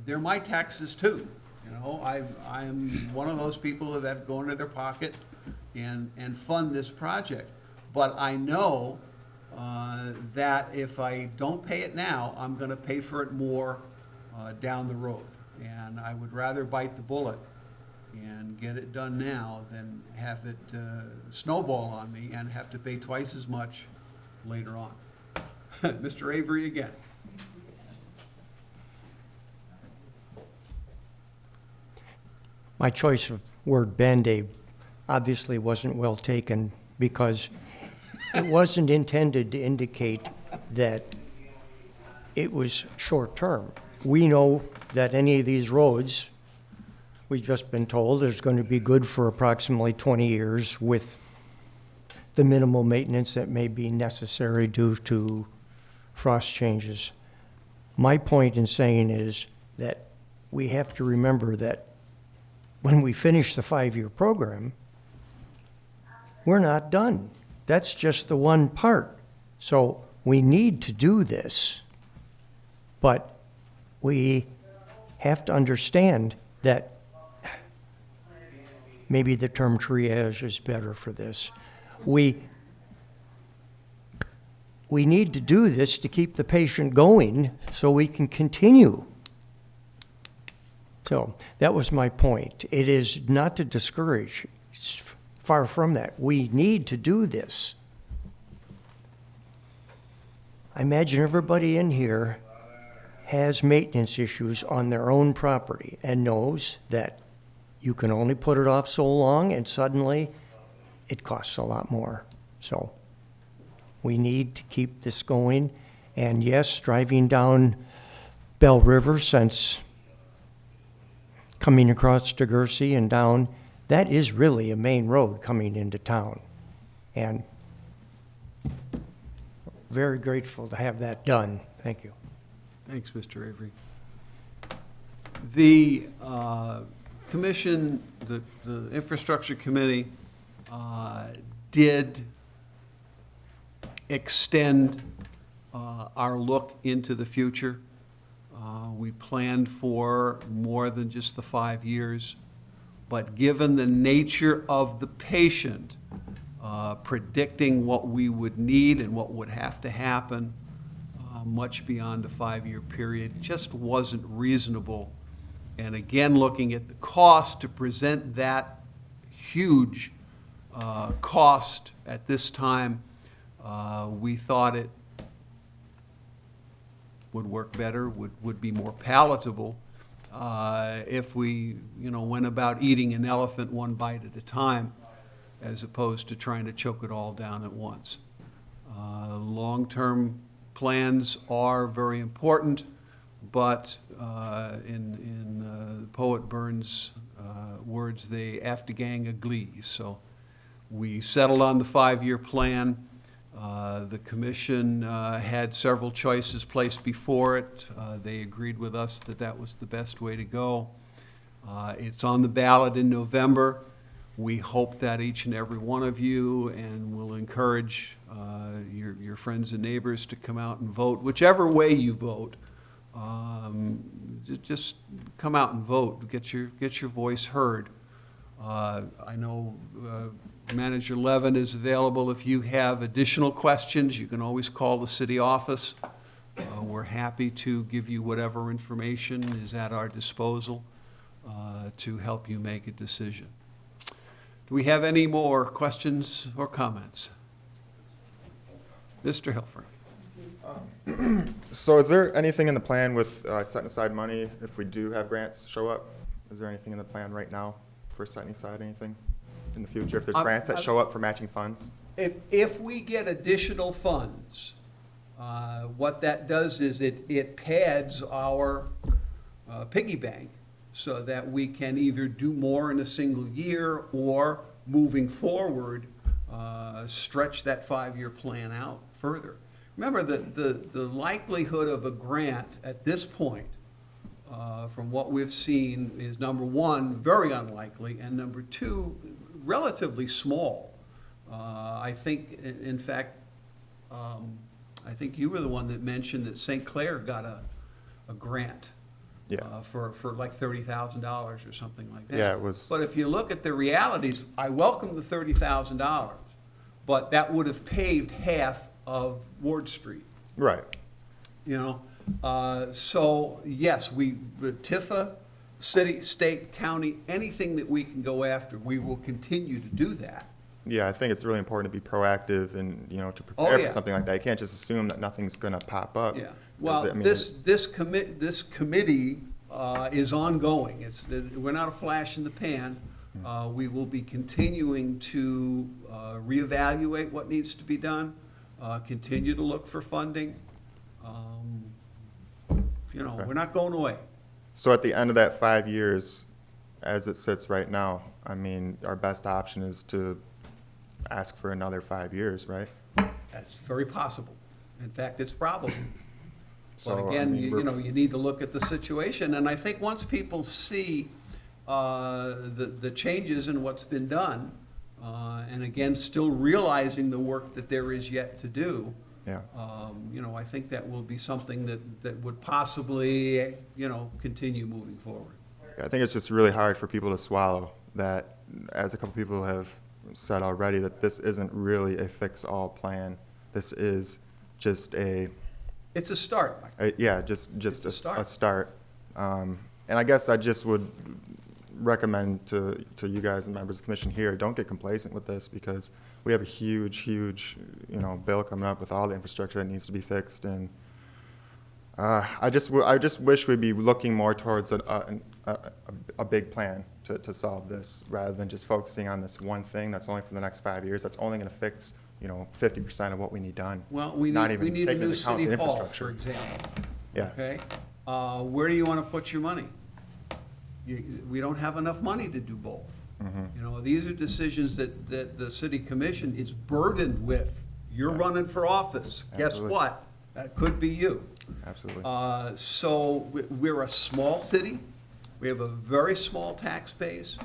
they're my taxes too. You know, I'm one of those people that go into their pocket and fund this project. But I know that if I don't pay it now, I'm gonna pay for it more down the road. And I would rather bite the bullet and get it done now than have it snowball on me and have to pay twice as much later on. Mr. Avery again. My choice of word Band-Aid obviously wasn't well taken because it wasn't intended to indicate that it was short-term. We know that any of these roads, we've just been told, is going to be good for approximately 20 years with the minimal maintenance that may be necessary due to frost changes. My point in saying is that we have to remember that when we finish the 5-year program, we're not done. That's just the one part. So we need to do this, but we have to understand that maybe the term triage is better for this. We need to do this to keep the patient going so we can continue. So that was my point. It is not to discourage. It's far from that. We need to do this. I imagine everybody in here has maintenance issues on their own property and knows that you can only put it off so long and suddenly it costs a lot more. So we need to keep this going. And yes, driving down Bell River, since coming across DeGursey and down, that is really a main road coming into town. And very grateful to have that done. Thank you. Thanks, Mr. Avery. The commission, the infrastructure committee did extend our look into the future. We planned for more than just the 5 years, but given the nature of the patient, predicting what we would need and what would have to happen much beyond a 5-year period just wasn't reasonable. And again, looking at the cost to present that huge cost at this time, we thought it would work better, would be more palatable if we, went about eating an elephant one bite at a time, as opposed to trying to choke it all down at once. Long-term plans are very important, but in poet Burns' words, they aftergang a glee. So we settled on the 5-year plan. The commission had several choices placed before it. They agreed with us that that was the best way to go. It's on the ballot in November. We hope that each and every one of you, and we'll encourage your friends and neighbors to come out and vote, whichever way you vote. Just come out and vote, get your voice heard. I know Manager Levin is available if you have additional questions. You can always call the city office. We're happy to give you whatever information is at our disposal to help you make a decision. Do we have any more questions or comments? Mr. Hilfer. So is there anything in the plan with setting aside money if we do have grants show up? Is there anything in the plan right now for setting aside anything in the future? If there's grants that show up for matching funds? If we get additional funds, what that does is it pads our piggy bank so that we can either do more in a single year or, moving forward, stretch that 5-year plan out further. Remember, the likelihood of a grant at this point, from what we've seen, is number one, very unlikely, and number two, relatively small. I think, in fact, I think you were the one that mentioned that St. Clair got a grant Yeah. For like $30,000 or something like that. Yeah, it was- But if you look at the realities, I welcome the $30,000, but that would have paved half of Ward Street. Right. You know, so yes, the Tifa, city, state, county, anything that we can go after, we will continue to do that. Yeah, I think it's really important to be proactive and, you know, to Oh, prepare yeah. for something like that. You can't just assume that nothing's gonna pop up. Yeah, 'Cause, well, I mean, this committee is ongoing. We're not a flash in the pan. We will be continuing to reevaluate what needs to be done, continue to look for funding. You know, Okay. we're not going away. So at the end of that 5 years, as it sits right now, I mean, our best option is to ask for another 5 years, right? That's very possible. In fact, it's probable. So, But I again, mean, you know, you need to look at the situation, and I think once people see the changes in what's been done, and again, still realizing the work that there is yet to do, Yeah. you know, I think that will be something that would possibly, you know, continue moving forward. I think it's just really hard for people to swallow that, as a couple people have said already, that this isn't really a fix-all plan. This is just It's a start, Mike. yeah, just It's a start. a start. And I guess I just would recommend to you guys and members of the commission here, don't get complacent with this, because we have a huge, you know, bill coming up with all the infrastructure that needs to be fixed, and I just wish we'd be looking more towards a big plan to solve this, rather than just focusing on this one thing that's only for the next 5 years, that's only gonna fix, you know, 50% of what we need done. Well, we Not need even a taking new into account city the hall, infrastructure. for example. Yeah. Okay? Where do you want to put your money? We don't have enough money to do both. Mm-hmm. You know, these are decisions that the city commission is burdened with. You're running for office. Guess Absolutely. what? That could be you. Absolutely. So we're a small city. We have a very small tax base.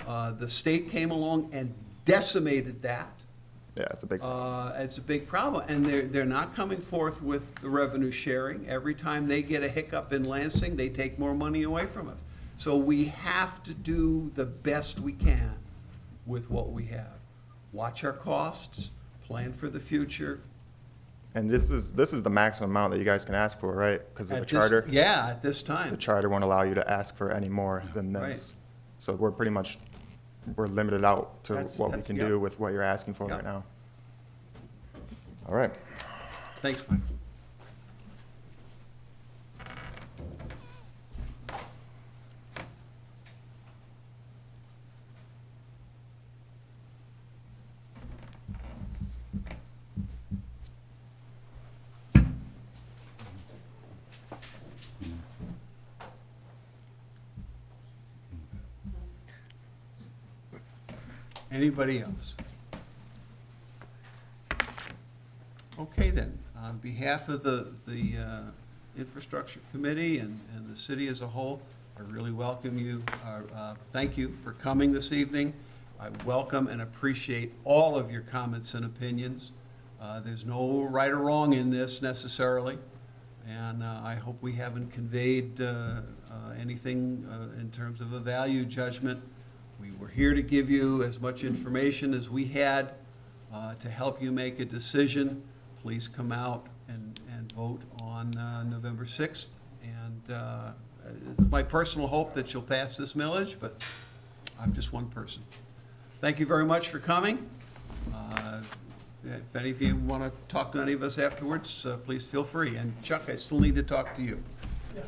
The state came along and decimated that. Yeah, it's a big. It's a big problem, and they're not coming forth with the revenue sharing. Every time they get a hiccup in Lansing, they take more money away from us. So we have to do the best we can with what we have. Watch our costs, plan for the future. And this is the maximum amount that you guys can ask for, right? Because of the At this- charter. Yeah, at this The time. charter won't allow you to ask for any more than Right. this. So we're limited out to what we can yeah. do with what you're asking for Yeah. right now. All right. Thanks, Mike. Anybody else? Okay then, on behalf of the Infrastructure Committee and the city as a whole, I really welcome you, thank you for coming this evening. I welcome and appreciate all of your comments and opinions. There's no right or wrong in this necessarily, and I hope we haven't conveyed anything in terms of a value judgment. We were here to give you as much information as we had to help you make a decision. Please come out and vote on November 6th. And it's my personal hope that you'll pass this millage, but I'm just one person. Thank you very much for coming. If any of you want to talk to any of us afterwards, please feel free. And Chuck, I still need to talk to you. Yes.